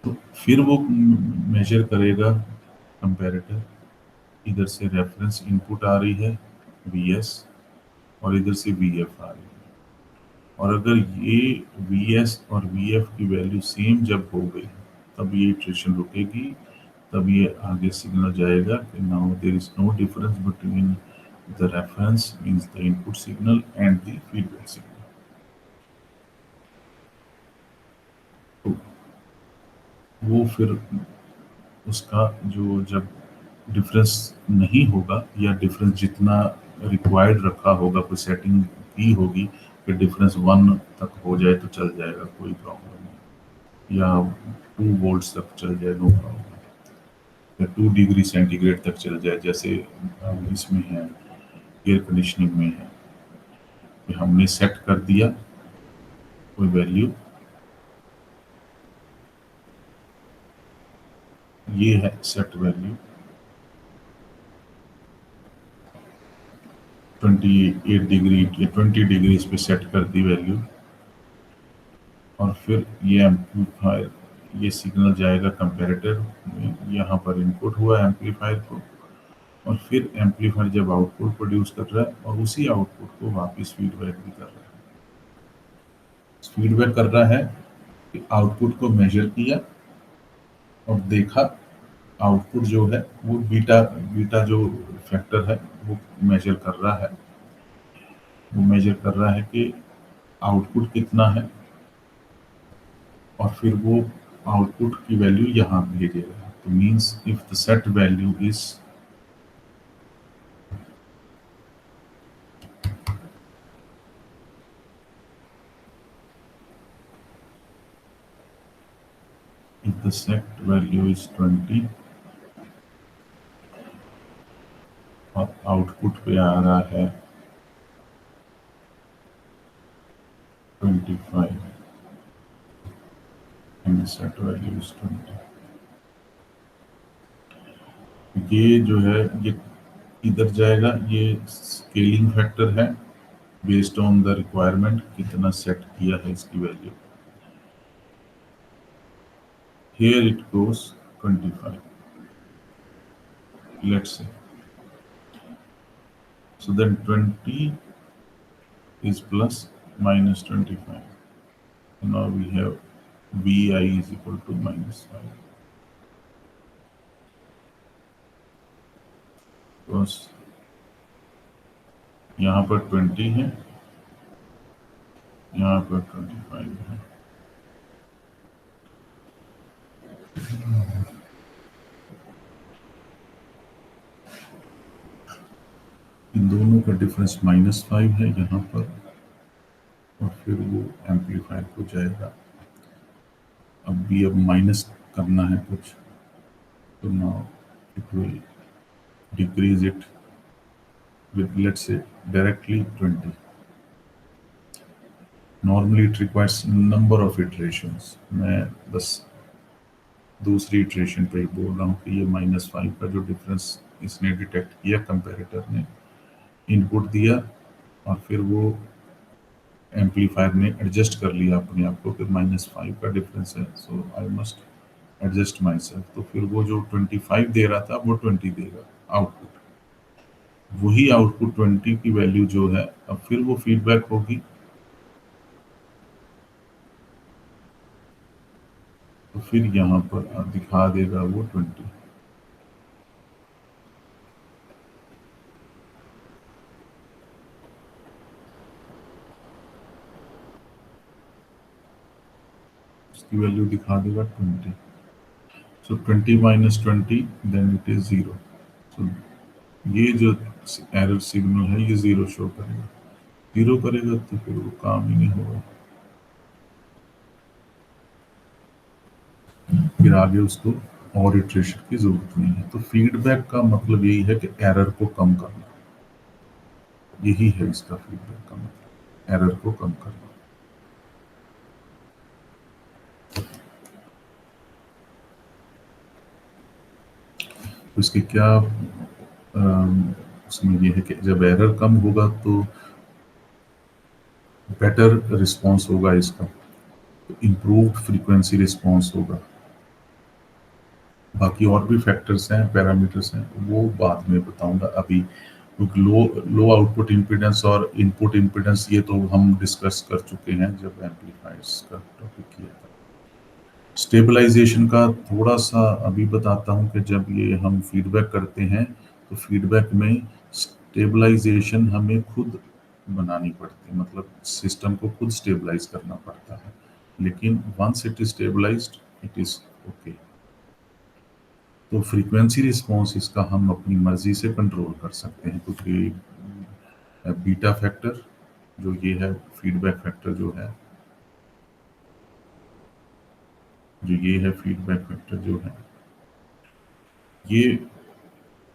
तो फिर वो मेजर करेगा कंपैरेटर, इधर से रेफरेंस इनपुट आ रही है Vs और इधर से Vf आ रही है, और अगर ये Vs और Vf की वैल्यू सेम जब हो गई, तब ये इटरेशन रुकेगी, तब ये आगे सिग्नल जाएगा कि now there is no difference between the reference means the input signal and the feedback signal. तो वो फिर उसका जो जब डिफरेंस नहीं होगा या डिफरेंस जितना रिक्वायर्ड रखा होगा, कोई सेटिंग की होगी कि डिफरेंस 1 तक हो जाए तो चल जाएगा, कोई प्रॉब्लम नहीं, या 2 वोल्ट्स तक चल जाए नो प्रॉब्लम, या 2 डिग्री सेंटीग्रेड तक चल जाए, जैसे इसमें है एयर कंडीशनिंग में है कि हमने सेट कर दिया कोई वैल्यू, ये है सेट वैल्यू 28 डिग्री या 20 डिग्री इस पे सेट कर दी वैल्यू, और फिर ये एम्पलीफायर, ये सिग्नल जाएगा कंपैरेटर में, यहाँ पर इनपुट हुआ एम्पलीफायर को, और फिर एम्पलीफायर जब आउटपुट प्रोड्यूस कर रहा है और उसी आउटपुट को वापस फीडबैक भी कर रहा है। फीडबैक कर रहा है कि आउटपुट को मेजर किया और देखा, आउटपुट जो है वो बीटा बीटा जो फैक्टर है वो मेजर कर रहा है, वो मेजर कर रहा है कि आउटपुट कितना है, और फिर वो आउटपुट की वैल्यू यहाँ भेजेगा। तो means if the set value is, if the set value is 20 और आउटपुट पे आ रहा है 25 and the set value is 20, ये जो है ये इधर जाएगा, ये स्केलिंग फैक्टर है बेस्ड ऑन द रिक्वायरमेंट, कितना सेट किया है इसकी value. Here it goes 25, let's say. So then 20 is plus minus 25. So now we have Vi is equal to -5. Because यहाँ पर 20 है, यहाँ पर 25 है। इन दोनों का डिफरेंस -5 है यहाँ पर, और फिर वो एम्पलीफायर को जाएगा। अब माइनस करना है कुछ, तो now it will decrease it with, let's say, directly 20. Normally it requires number of iterations. मैं बस दूसरी इटरेशन पे ही बोल रहा हूँ कि ये -5 का जो डिफरेंस इसने डिटेक्ट किया, कंपैरेटर ने इनपुट दिया और फिर वो एम्पलीफायर ने एडजस्ट कर लिया अपने आप को कि -5 का डिफरेंस है, so I must adjust myself. तो फिर वो जो 25 दे रहा था वो 20 देगा आउटपुट। वही आउटपुट 20 की वैल्यू जो है, अब फिर वो फीडबैक होगी, तो फिर यहाँ पर दिखा देगा वो 20। इसकी वैल्यू दिखा देगा 20। सो 20 - 20 देन इट इज 0। सो ये जो एरर सिग्नल है ये 0 शो करेगा। 0 करेगा तो फिर वो काम ही नहीं होगा, फिर आगे उसको और इटरेशन की जरूरत नहीं है। तो फीडबैक का मतलब यही है कि एरर को कम करना, यही है इसका फीडबैक का मतलब, एरर को कम करना। तो इसके क्या उसमें ये है कि जब एरर कम होगा तो बेटर रिस्पॉन्स होगा इसका, तो इम्प्रूव्ड फ्रीक्वेंसी रिस्पॉन्स होगा। बाकी और भी फैक्टर्स हैं, पैरामीटर्स हैं, वो बाद में बताऊंगा। अभी क्योंकि लो आउटपुट इम्पीडेंस और इनपुट इम्पीडेंस ये तो हम डिस्कस कर चुके हैं जब एम्पलीफायर्स का टॉपिक किया था। स्टेबलाइजेशन का थोड़ा सा अभी बताता हूँ कि जब ये हम फीडबैक करते हैं तो फीडबैक में स्टेबलाइजेशन हमें खुद बनानी पड़ती है, मतलब सिस्टम को खुद स्टेबलाइज करना पड़ता है। लेकिन once it is stabilized it is okay. तो फ्रीक्वेंसी रिस्पॉन्स इसका हम अपनी मर्जी से कंट्रोल कर सकते हैं, क्योंकि बीटा फैक्टर जो ये है, फीडबैक फैक्टर जो है, फीडबैक फैक्टर जो है ये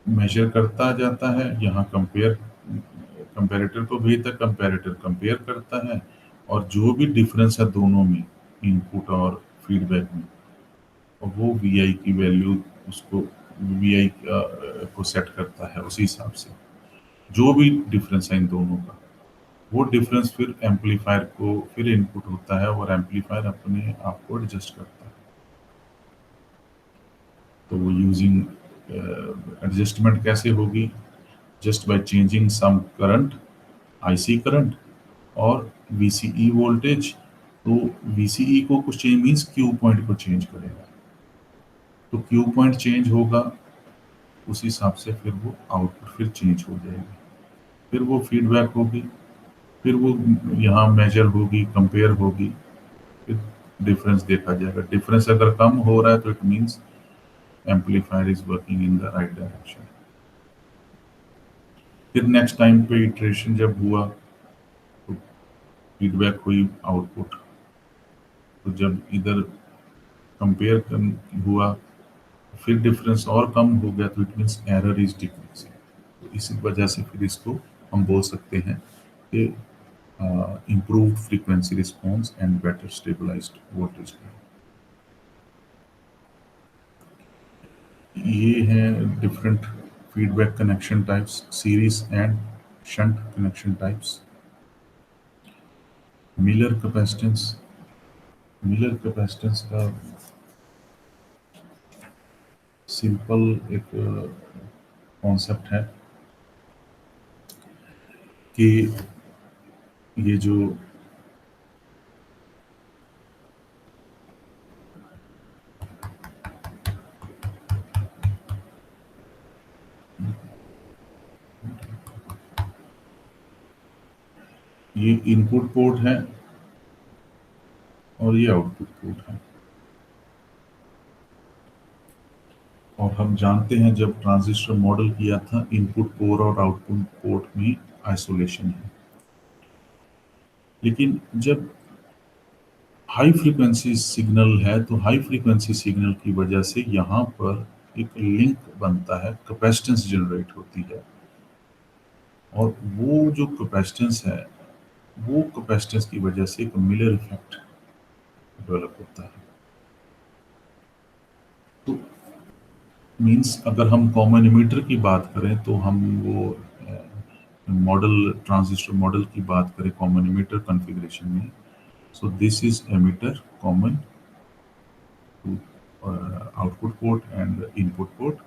मेजर करता जाता है, यहाँ कंपेरेटर को भेजता, कंपेरेटर कंपेयर करता है, और जो भी डिफरेंस है दोनों में, इनपुट और फीडबैक में, और वो वी की वैल्यू उसको वी को सेट करता है उसी हिसाब से। जो भी डिफरेंस है इन दोनों का वो डिफरेंस फिर एम्पलीफायर को फिर इनपुट होता है और एम्पलीफायर अपने आप को एडजस्ट करता है। तो वो यूजिंग एडजस्टमेंट कैसे होगी? Just by changing some current, IC current और वीसीई वोल्टेज। तो वीसीई को कुछ चेंज मीन्स क्यू पॉइंट को चेंज करेगा। तो क्यू पॉइंट चेंज होगा, उस हिसाब से फिर वो आउटपुट फिर चेंज हो जाएगी। फिर वो फीडबैक होगी, फिर वो यहाँ मेजर होगी, कंपेयर होगी, फिर डिफरेंस देखा जाएगा। डिफरेंस अगर कम हो रहा है तो it means amplifier is working in the right direction. फिर नेक्स्ट टाइम पे इटरेशन जब हुआ तो फीडबैक हुई आउटपुट। तो जब इधर कंपेयर हुआ फिर डिफरेंस और कम हो गया तो it means error is decreasing. तो इसी वजह से फिर इसको हम बोल सकते हैं कि improved frequency response and better stabilized voltage gain। ये हैं different feedback connection types, series and shunt connection types. Miller capacitance, Miller capacitance का सिंपल एक कॉन्सेप्ट है कि ये जो ये इनपुट पोर्ट है और ये आउटपुट पोर्ट है। और हम जानते हैं जब ट्रांजिस्टर मॉडल किया था इनपुट पोर्ट और आउटपुट पोर्ट में आइसोलेशन है। लेकिन जब हाई फ्रीक्वेंसी सिग्नल है तो हाई फ्रीक्वेंसी सिग्नल की वजह से यहाँ पर एक लिंक बनता है, कैपेसिटेंस जनरेट होती है। और वो जो कैपेसिटेंस है वो कैपेसिटेंस की वजह से एक मिलर इफेक्ट डेवलप होता है। तो मीन्स अगर हम कॉमन इमीटर की बात करें तो हम वो मॉडल ट्रांजिस्टर मॉडल की बात करें कॉमन इमीटर कॉन्फ़िगरेशन में। So this is emitter common to output port and input port,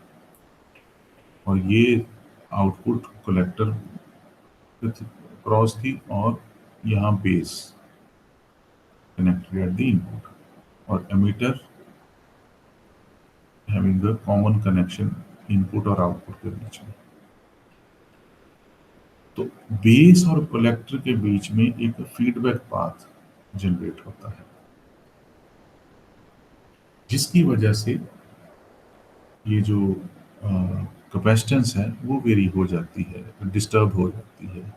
और ये आउटपुट कलेक्टर विथ क्रॉस थी और यहाँ base connected at the input, और emitter having the common connection input और आउटपुट के बीच में। तो बेस और कलेक्टर के बीच में एक फीडबैक पाथ जनरेट होता है जिसकी वजह से ये जो कैपेसिटेंस है वो वेरी हो जाती है, डिस्टर्ब हो जाती है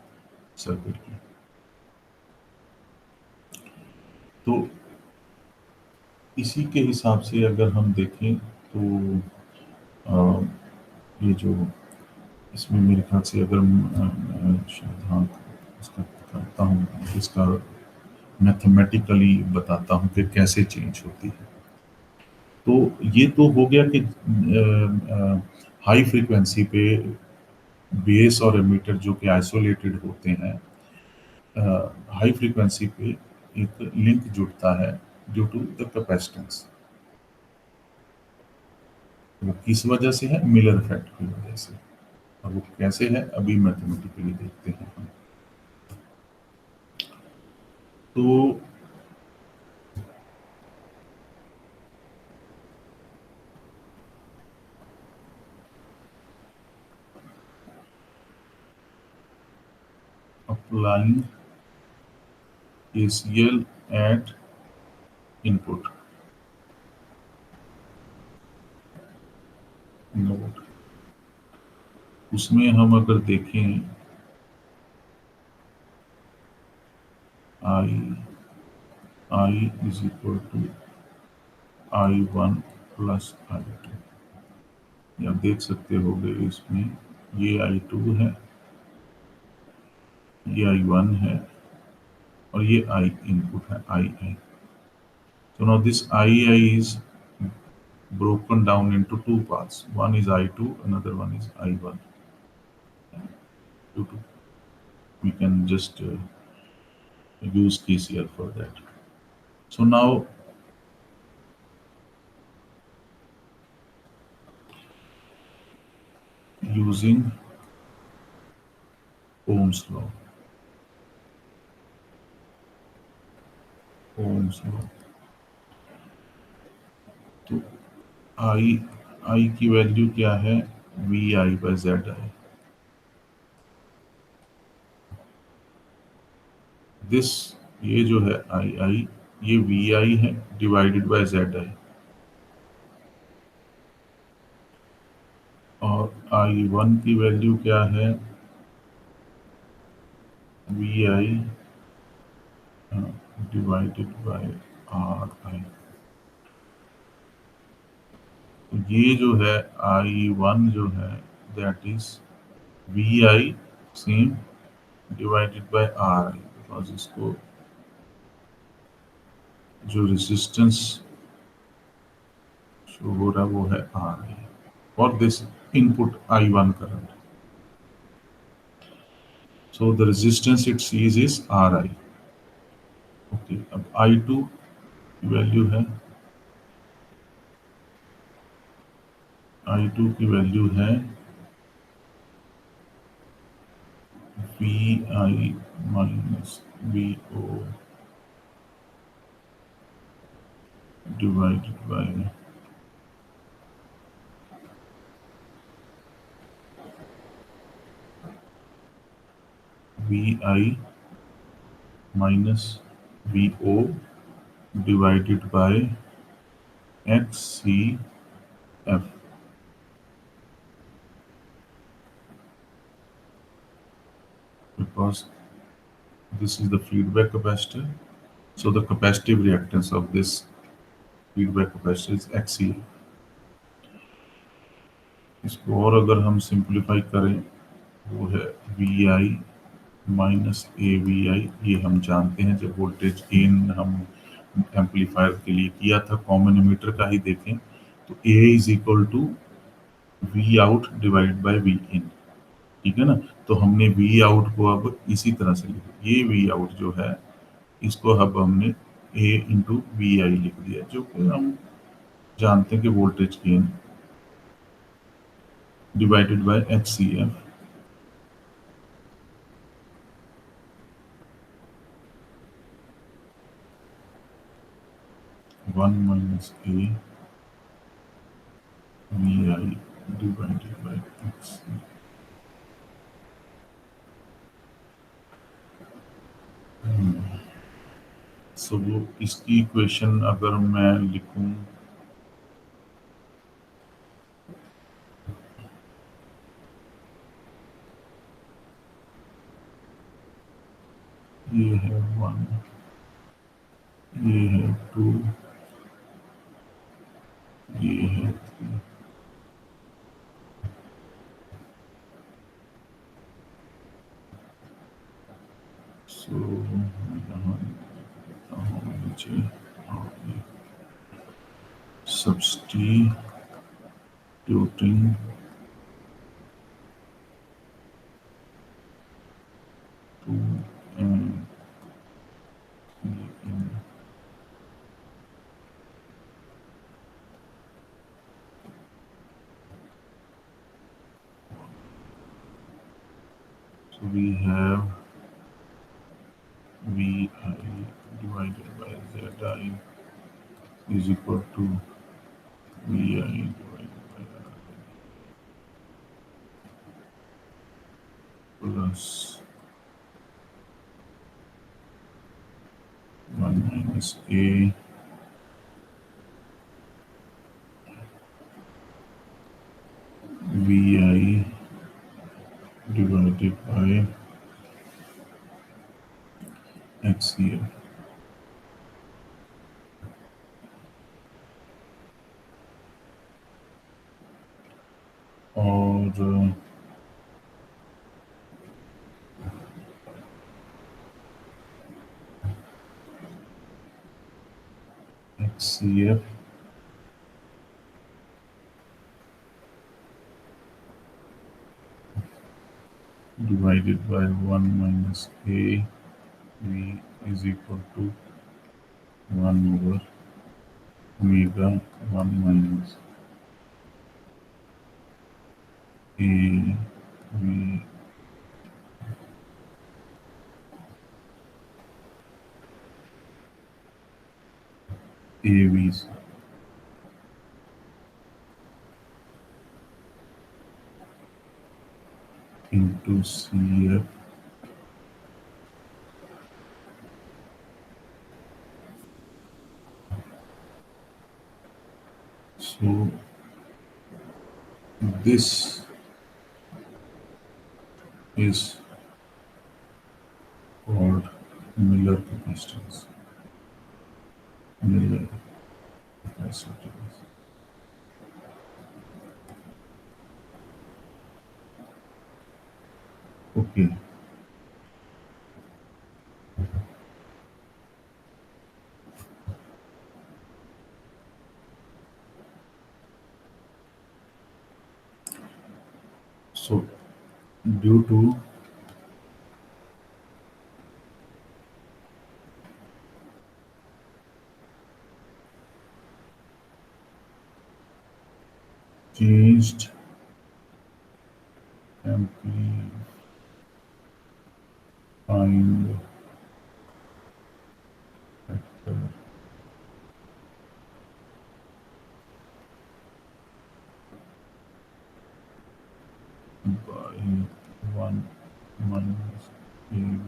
सर्किट की। तो इसी के हिसाब से अगर हम देखें तो अ, ये जो इसमें मेरे ख्याल से अगर शायद हाँ इसका करता हूँ, इसका मैथमेटिकली बताता हूँ कि कैसे चेंज होती है। तो ये तो हो गया कि हाई फ्रीक्वेंसी पे बेस और एमीटर जो कि आइसोलेटेड होते हैं, हाई फ्रीक्वेंसी पे एक लिंक जुड़ता है ड्यू टू द कैपेसिटेंस। वो किस वजह से है? मिलर इफेक्ट की वजह से। और वो कैसे है अभी मैथमेटिकली देखते हैं हम। तो applying ACL at input node, उसमें हम अगर देखें I is equal to I1 plus I2। ये आप देख सकते होगे इसमें ये I2 है, ये I1 है और ये I इनपुट है II। So now this II is broken down into two parts. One is I2, another one is I1. Due to we can just use KCL for that. So now using Ohm's law. Ohm's law. तो आई की value क्या है? V I by Z I. This, ये जो है आई आई, ये we आई है divided by Z आई. और आई वन की वैल्यू क्या है? V I divided by R I. तो ये जो है आई वन जो है that is V I same divided by R I, because इसको जो रेजिस्टेंस शो हो रहा है वो है R I for this input I one current. So the resistance it sees is R I. Okay, अब आई टू की value है, आई टू की वैल्यू है V I minus V O divided by V I minus V O divided by X C F. Because this is the feedback capacitor, so the capacitive reactance of this feedback capacitor is XC. इसको और अगर हम simplify करें, वो है V I minus A V I. ये हम जानते हैं, जब वोल्टेज गेन हम एम्पलीफायर के लिए किया था, कॉमन एमीटर का ही देखें तो A is equal to V out divide by V in. ठीक है ना? तो हमने वी आउट को अब इसी तरह से लिखा. ये वी आउट जो है इसको अब हमने ए इंटू वी आई लिख दिया, जो कि हम जानते हैं कि voltage gain divided by H C F. One minus A V I divided by H C. So वो इसकी इक्वेशन अगर मैं लिखूं, ये है वन, ये है टू, ये है थ्री. सो यहाँ लिखता हूँ नीचे substituting to and in. So we have vi divided by zi is equal to vi divided by r plus 1 minus a vi divided by xcf. और xcf divided by 1 minus a v is equal to 1 over omega 1 minus a v a v into CF. So this is called Miller capacitance. Miller capacitance. Okay. So due to changed amplifying factor by 1 minus AV.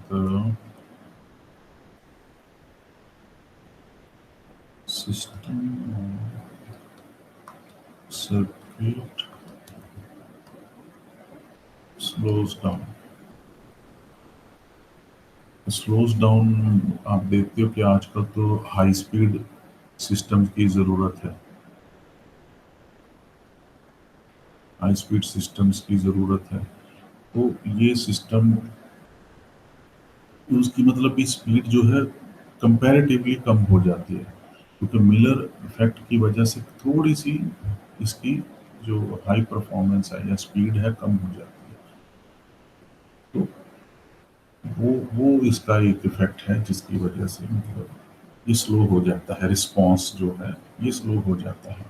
The system circuit slows down. Slows down आप देखते हो कि आजकल तो high speed system की ज़रूरत है, high speed systems की ज़रूरत है। तो ये सिस्टम उसकी मतलब की स्पीड जो है कंपैरेटिवली कम हो जाती है, क्योंकि मिलर इफेक्ट की वजह से थोड़ी सी इसकी जो हाई परफॉर्मेंस है या स्पीड है कम हो जाती है। तो वो इसका एक इफेक्ट है जिसकी वजह से मतलब ये स्लो हो जाता है, रिस्पॉन्स जो है ये स्लो हो जाता है।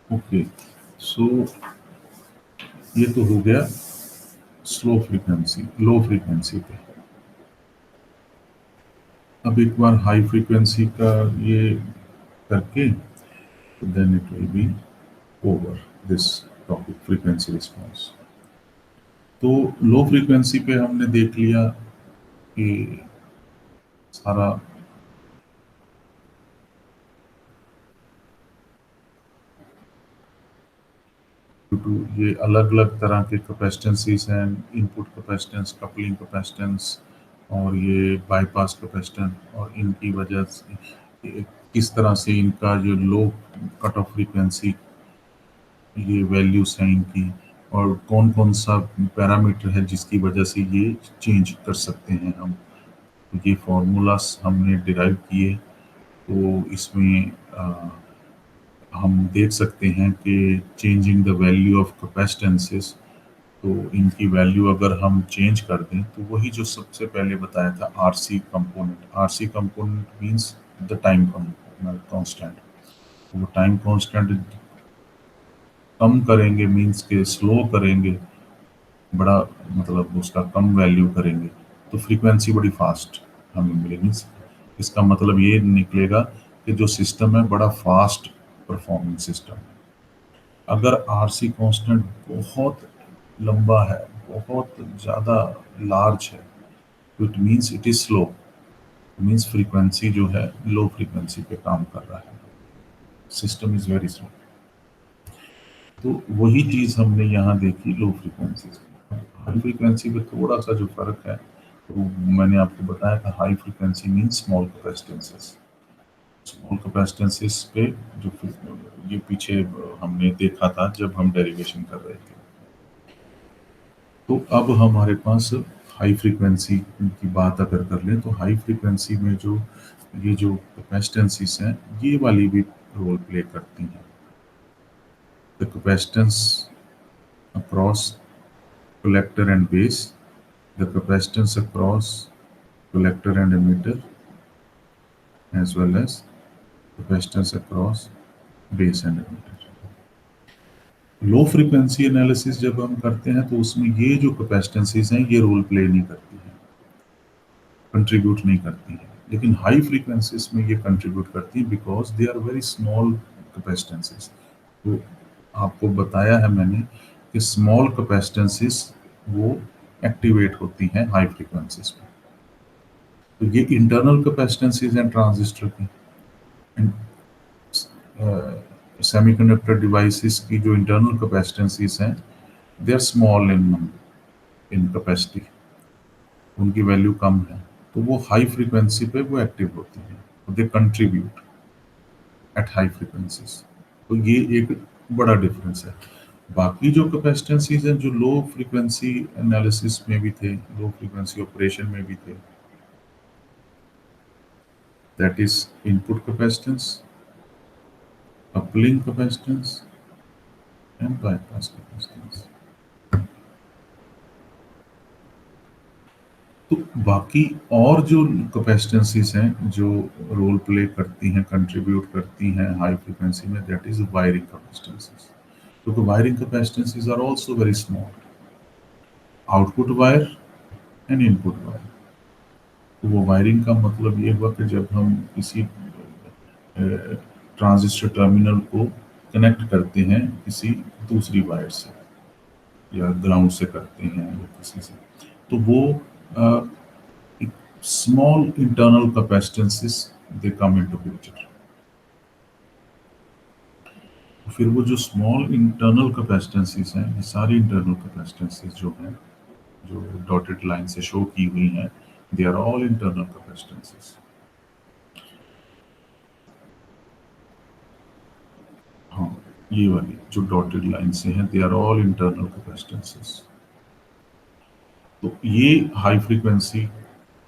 ओके, सो ये तो हो गया स्लो फ्रीक्वेंसी, लो फ्रीक्वेंसी पे। अब एक बार हाई फ्रीक्वेंसी का ये करके then it will be over this topic frequency response. तो लो फ्रीक्वेंसी पे हमने देख लिया कि सारा टू ये अलग अलग तरह के कैपेसिटेंसीज हैं, इनपुट कैपेसिटेंस, कपलिंग कैपेसिटेंस और ये बाईपास कैपेसिटेंस, और इनकी वजह से किस तरह से इनका जो लो कट ऑफ फ्रीक्वेंसी ये वैल्यूज हैं इनकी, और कौन कौन सा पैरामीटर है जिसकी वजह से ये चेंज कर सकते हैं हम। तो ये फार्मूलास हमने डिराइव किए, तो इसमें हम देख सकते हैं कि चेंजिंग द वैल्यू ऑफ कैपेसिटेंसेस, तो इनकी वैल्यू अगर हम चेंज कर दें तो वही जो सबसे पहले बताया था RC component, RC component means the time constant. वो टाइम कांस्टेंट कम करेंगे मींस के स्लो करेंगे, बड़ा मतलब उसका कम वैल्यू करेंगे तो फ्रीक्वेंसी बड़ी फास्ट हमें मिलेगी। इसका मतलब ये निकलेगा कि जो सिस्टम है बड़ा फास्ट परफॉर्मिंग सिस्टम है। अगर आरसी कांस्टेंट बहुत लंबा है, बहुत ज़्यादा लार्ज है, तो it means it is slow, means frequency जो है लो फ्रीक्वेंसी पे काम कर रहा है, सिस्टम इज वेरी स्लो। तो वही चीज़ हमने यहाँ देखी लो फ्रीक्वेंसी। हाई फ्रीक्वेंसी पे थोड़ा सा जो फर्क है, तो मैंने आपको बताया था high frequency means small capacitances, small capacitances पे जो ये पीछे हमने देखा था जब हम डेरिवेशन कर रहे थे। तो अब हमारे पास हाई फ्रीक्वेंसी की बात अगर कर लें तो हाई फ्रीक्वेंसी में जो ये जो कैपेसिटेंसीज हैं ये वाली भी रोल प्ले करती हैं। The capacitance across collector and base, the capacitance across collector and emitter, as well as capacitance across base and emitter. Low frequency analysis जब हम करते हैं तो उसमें ये जो कैपेसिटेंसीज हैं ये रोल प्ले नहीं करती हैं, कंट्रीब्यूट नहीं करती हैं, लेकिन हाई फ्रीक्वेंसीज में ये कंट्रीब्यूट करती हैं because they are very small capacitances. तो आपको बताया है मैंने कि स्मॉल कैपेसिटेंसीज वो एक्टिवेट होती हैं हाई फ्रीक्वेंसीज में। तो ये इंटरनल कैपेसिटेंसीज हैं ट्रांजिस्टर की। सेमीकंडक्टर डिवाइसेस की जो इंटरनल कैपेसिटेंसीज हैं they are small in capacity, उनकी वैल्यू कम है, तो वो हाई फ्रीक्वेंसी पे वो एक्टिव होती है, they contribute at high frequencies. तो ये एक बड़ा डिफरेंस है। बाकी जो कैपेसिटेंसीज हैं जो लो फ्रीक्वेंसी एनालिसिस में भी थे, लो फ्रीक्वेंसी ऑपरेशन में भी थे, that is input capacitance, coupling capacitance and bypass capacitance. तो बाकी और जो कैपेसिटेंसीज हैं जो रोल प्ले करती हैं, कंट्रीब्यूट करती हैं हाई फ्रीक्वेंसी में, दैट इज वायरिंग कैपेसिटेंसीज। क्योंकि wiring capacitances are also very small, output wire and input wire. तो वो वायरिंग का मतलब ये हुआ कि जब हम किसी ट्रांजिस्टर टर्मिनल को कनेक्ट करते हैं किसी दूसरी वायर से या ग्राउंड से करते हैं या किसी से, तो वो स्मॉल इंटरनल कैपेसिटेंसेस दे कम इनटू पिक्चर। फिर वो जो स्मॉल इंटरनल कैपेसिटेंसेस हैं, ये सारी इंटरनल कैपेसिटेंसेस जो हैं, जो डॉटेड लाइन से शो की हुई हैं, दे आर ऑल इंटरनल कैपेसिटेंसेस। हाँ, ये वाली जो डॉटेड लाइन से हैं, दे आर ऑल इंटरनल कैपेसिटेंसेस। तो ये हाई फ्रीक्वेंसी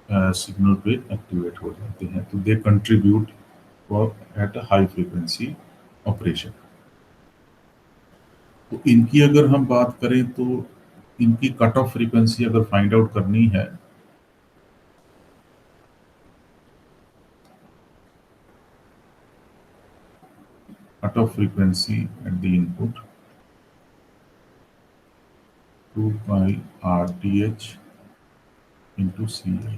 सिग्नल पे एक्टिवेट हो जाते हैं, तो they contribute for at a high frequency operation. तो इनकी अगर हम बात करें तो इनकी कट ऑफ फ्रीक्वेंसी अगर फाइंड आउट करनी है, cut off frequency eight the input 2 pi RTH into CL।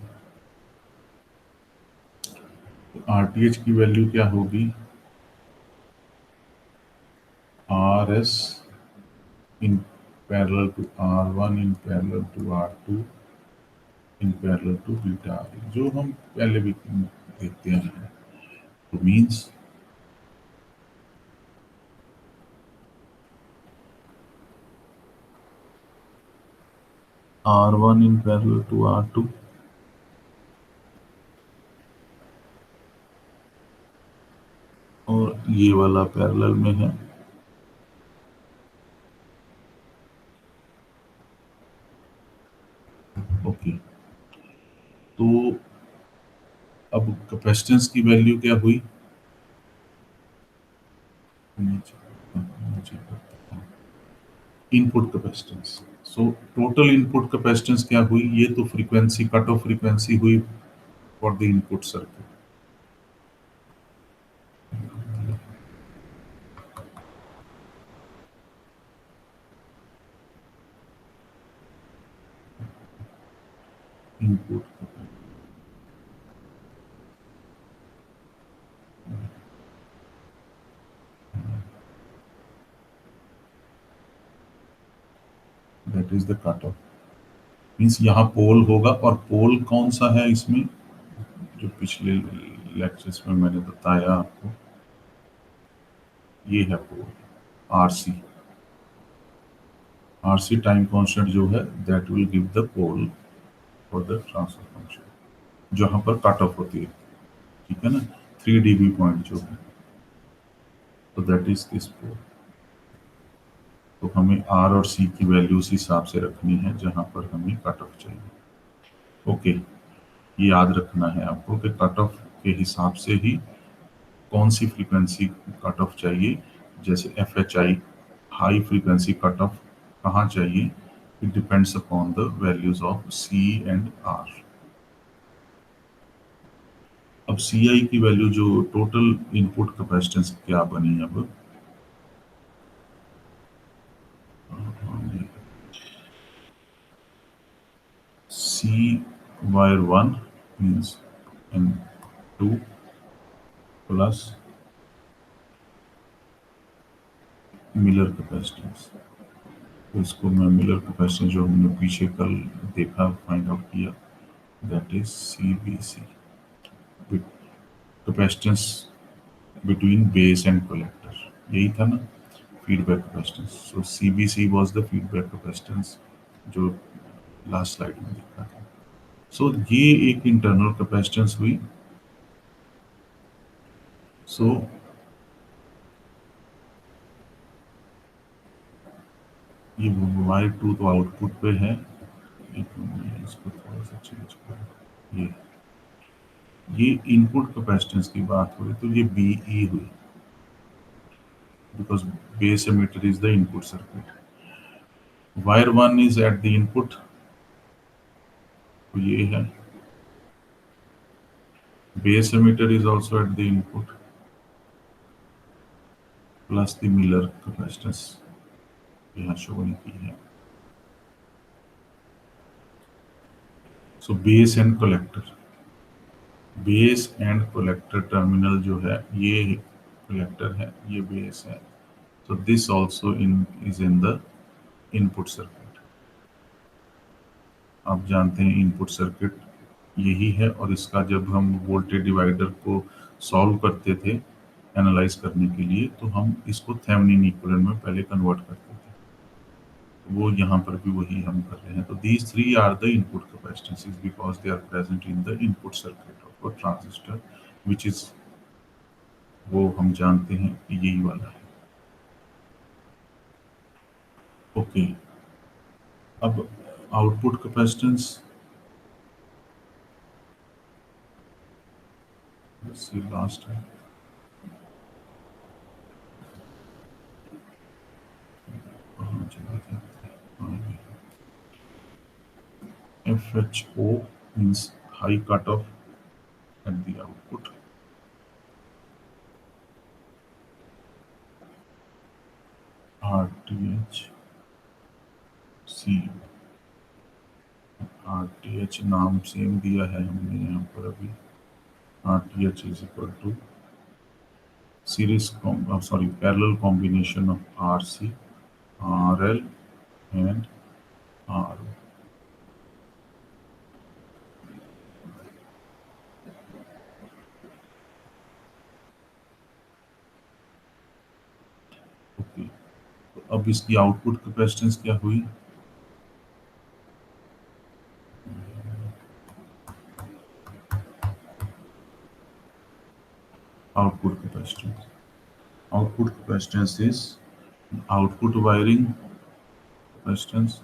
तो RTH की वैल्यू क्या होगी? RS in parallel to R1 in parallel to R2 in parallel to beta R, जो हम पहले भी देखते हैं। तो means R1 in parallel to R2 और ये वाला पैरेलल में है, ओके। तो अब कैपेसिटेंस की वैल्यू क्या हुई? Input capacitance. So total input capacitance क्या हुई? ये तो फ्रीक्वेंसी, कट ऑफ फ्रीक्वेंसी हुई for the input circuit. Input that is the cut of, means यहाँ पोल होगा, और पोल कौन सा है इसमें? जो पिछले लेक्चर्स में मैंने बताया आपको, ये है pole RC। RC time constant जो है that will give the pole for the transfer function जहाँ पर कट ऑफ होती है, ठीक है ना, 3 dB पॉइंट जो है, तो दैट इज दिस पोल। तो हमें R और C की वैल्यू उस हिसाब से रखनी है जहाँ पर हमें कट ऑफ चाहिए। ओके, ये याद रखना है आपको कि कट ऑफ के हिसाब से ही कौन सी फ्रीक्वेंसी कट ऑफ चाहिए। जैसे F H I, high frequency cut off कहाँ चाहिए, it depends upon the values of C and R. अब सी आई की वैल्यू जो टोटल इनपुट कैपेसिटेंस क्या बनी अब, C wire one means N two plus Miller capacitance. तो इसको मैं मिलर कैपेसिटेंस जो हमने पीछे कल देखा, फाइंड आउट किया, that is C B C, capacitance between base and collector, यही था ना feedback capacitance. So C B C was the feedback capacitance जो लास्ट स्लाइड में देखा था। सो ये एक इंटरनल कैपेसिटेंस हुई। सो ये वायर टू तो आउटपुट पे है, एक मिनट, इसको थोड़ा सा चेंज करो। ये इनपुट कैपेसिटेंस की बात हुई तो ये बीई हुई, because base emitter is the input circuit. Wire one is eight the input, तो ये है। Base emitter is also eight the input plus the Miller capacitance यहाँ शो नहीं की है। So base and collector, base and collector terminal जो है ये कलेक्टर है, ये बेस है। So this also is in the input circuit. आप जानते हैं इनपुट सर्किट यही है, और इसका जब हम वोल्टेज डिवाइडर को सॉल्व करते थे एनालाइज करने के लिए, तो हम इसको थेवेनिन इक्विवेलेंट में पहले कन्वर्ट करते थे। वो यहाँ पर भी वही हम कर रहे हैं। तो these three are the input capacitances because they are present in the input circuit of a transistor, which is, वो हम जानते हैं कि यही वाला है। ओके, अब आउटपुट कैपेसिटेंस सी लास्ट है, कहाँ चला गया, F H O means high cut off at the output, R T H C, R T H नाम सेम दिया है हमने यहाँ पर अभी, R T H is equal to series sorry parallel combination of R C, R L and R. Okay, तो अब इसकी आउटपुट कैपेसिटेंस क्या हुई, output capacitance, output capacitance is output wiring capacitance,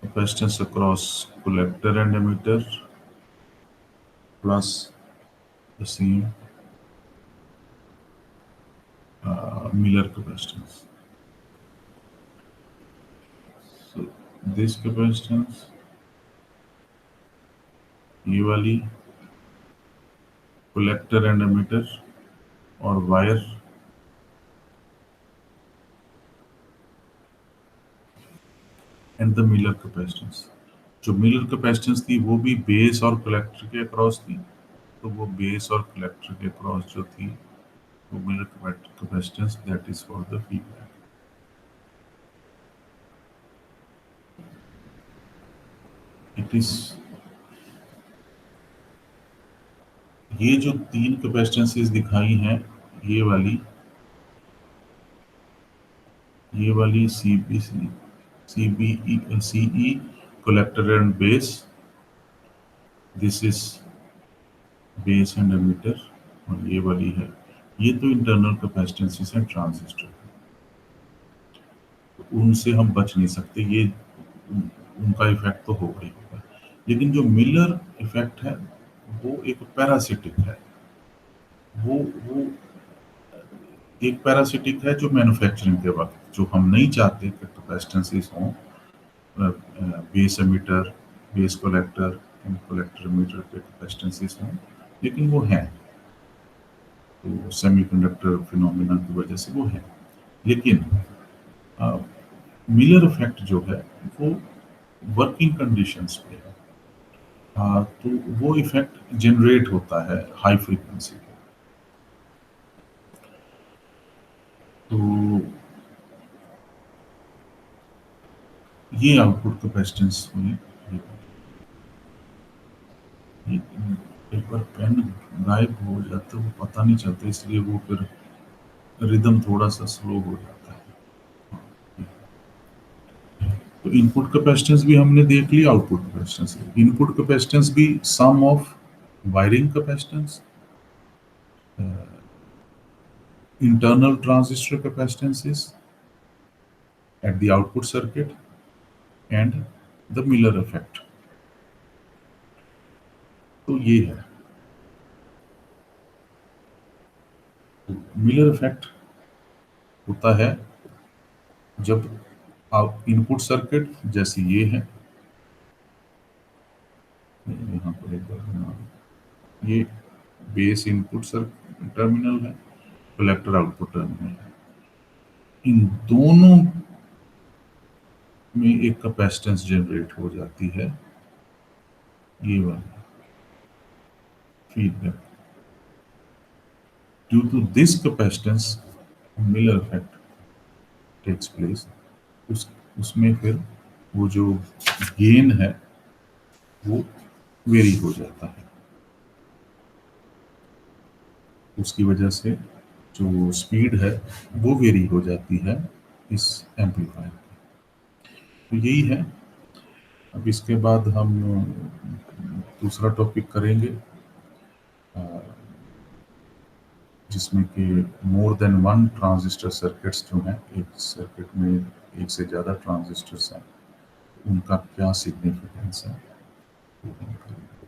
capacitance across collector and emitter plus the same Miller capacitance. So this capacitance, ये वाली collector and emitter और wire and the Miller capacitance। जो Miller capacitance थी वो भी base और collector के across थी, तो वो बेस और कलेक्टर के अक्रॉस जो थी वो Miller capacitance, that is for the feedback. It is, ये जो तीन कैपेसिटेंसेस दिखाई हैं, ये वाली C B C, C B E C E collector and base, this is base and emitter, और ये वाली है, ये तो इंटरनल कैपेसिटेंसेस हैं ट्रांजिस्टर, तो उनसे हम बच नहीं सकते। ये उनका इफेक्ट तो होगा ही होगा। लेकिन जो मिलर इफेक्ट है वो एक पैरासिटिक है। वो एक पैरासिटिक है जो मैन्युफैक्चरिंग के वक्त, जो हम नहीं चाहते कि कैपेसिटेंसेस हों, base emitter, base collector, collector emitter पे कैपेसिटेंसेस हों, लेकिन वो हैं। तो सेमीकंडक्टर फिनोमेना की वजह से वो है। लेकिन मिलर इफेक्ट जो है वो वर्किंग कंडीशंस पे है। तो वो इफेक्ट जनरेट होता है हाई फ्रीक्वेंसी पे। तो ये आउटपुट कैपेसिटेंस में ये एक बार पेन गायब हो जाता है, वो पता नहीं चलता, इसलिए वो फिर रिदम थोड़ा सा स्लो हो जाता है। तो इनपुट कैपेसिटेंस भी हमने देख लिया, आउटपुट कैपेसिटेंस। इनपुट कैपेसिटेंस भी sum of wiring capacitance, internal transistor capacitances at the output circuit, and the Miller effect। तो ये है मिलर इफेक्ट। होता है जब आप इनपुट सर्किट जैसे ये है, यहाँ पर एक बार ये बेस इनपुट सर्किट टर्मिनल है, कलेक्टर आउटपुट टर्मिनल है। इन दोनों में एक कैपेसिटेंस जनरेट हो जाती है, ये वाली feedback. Due to this capacitance Miller effect takes place. उसमें फिर वो जो गेन है वो वेरी हो जाता है। उसकी वजह से जो स्पीड है वो वेरी हो जाती है इस एम्पलीफायर की। तो यही है। अब इसके बाद हम दूसरा टॉपिक करेंगे, जिसमें कि more than one transistor circuits जो हैं, एक सर्किट में एक से ज़्यादा ट्रांजिस्टर्स हैं, उनका क्या सिग्निफिकेंस है वो हम करेंगे।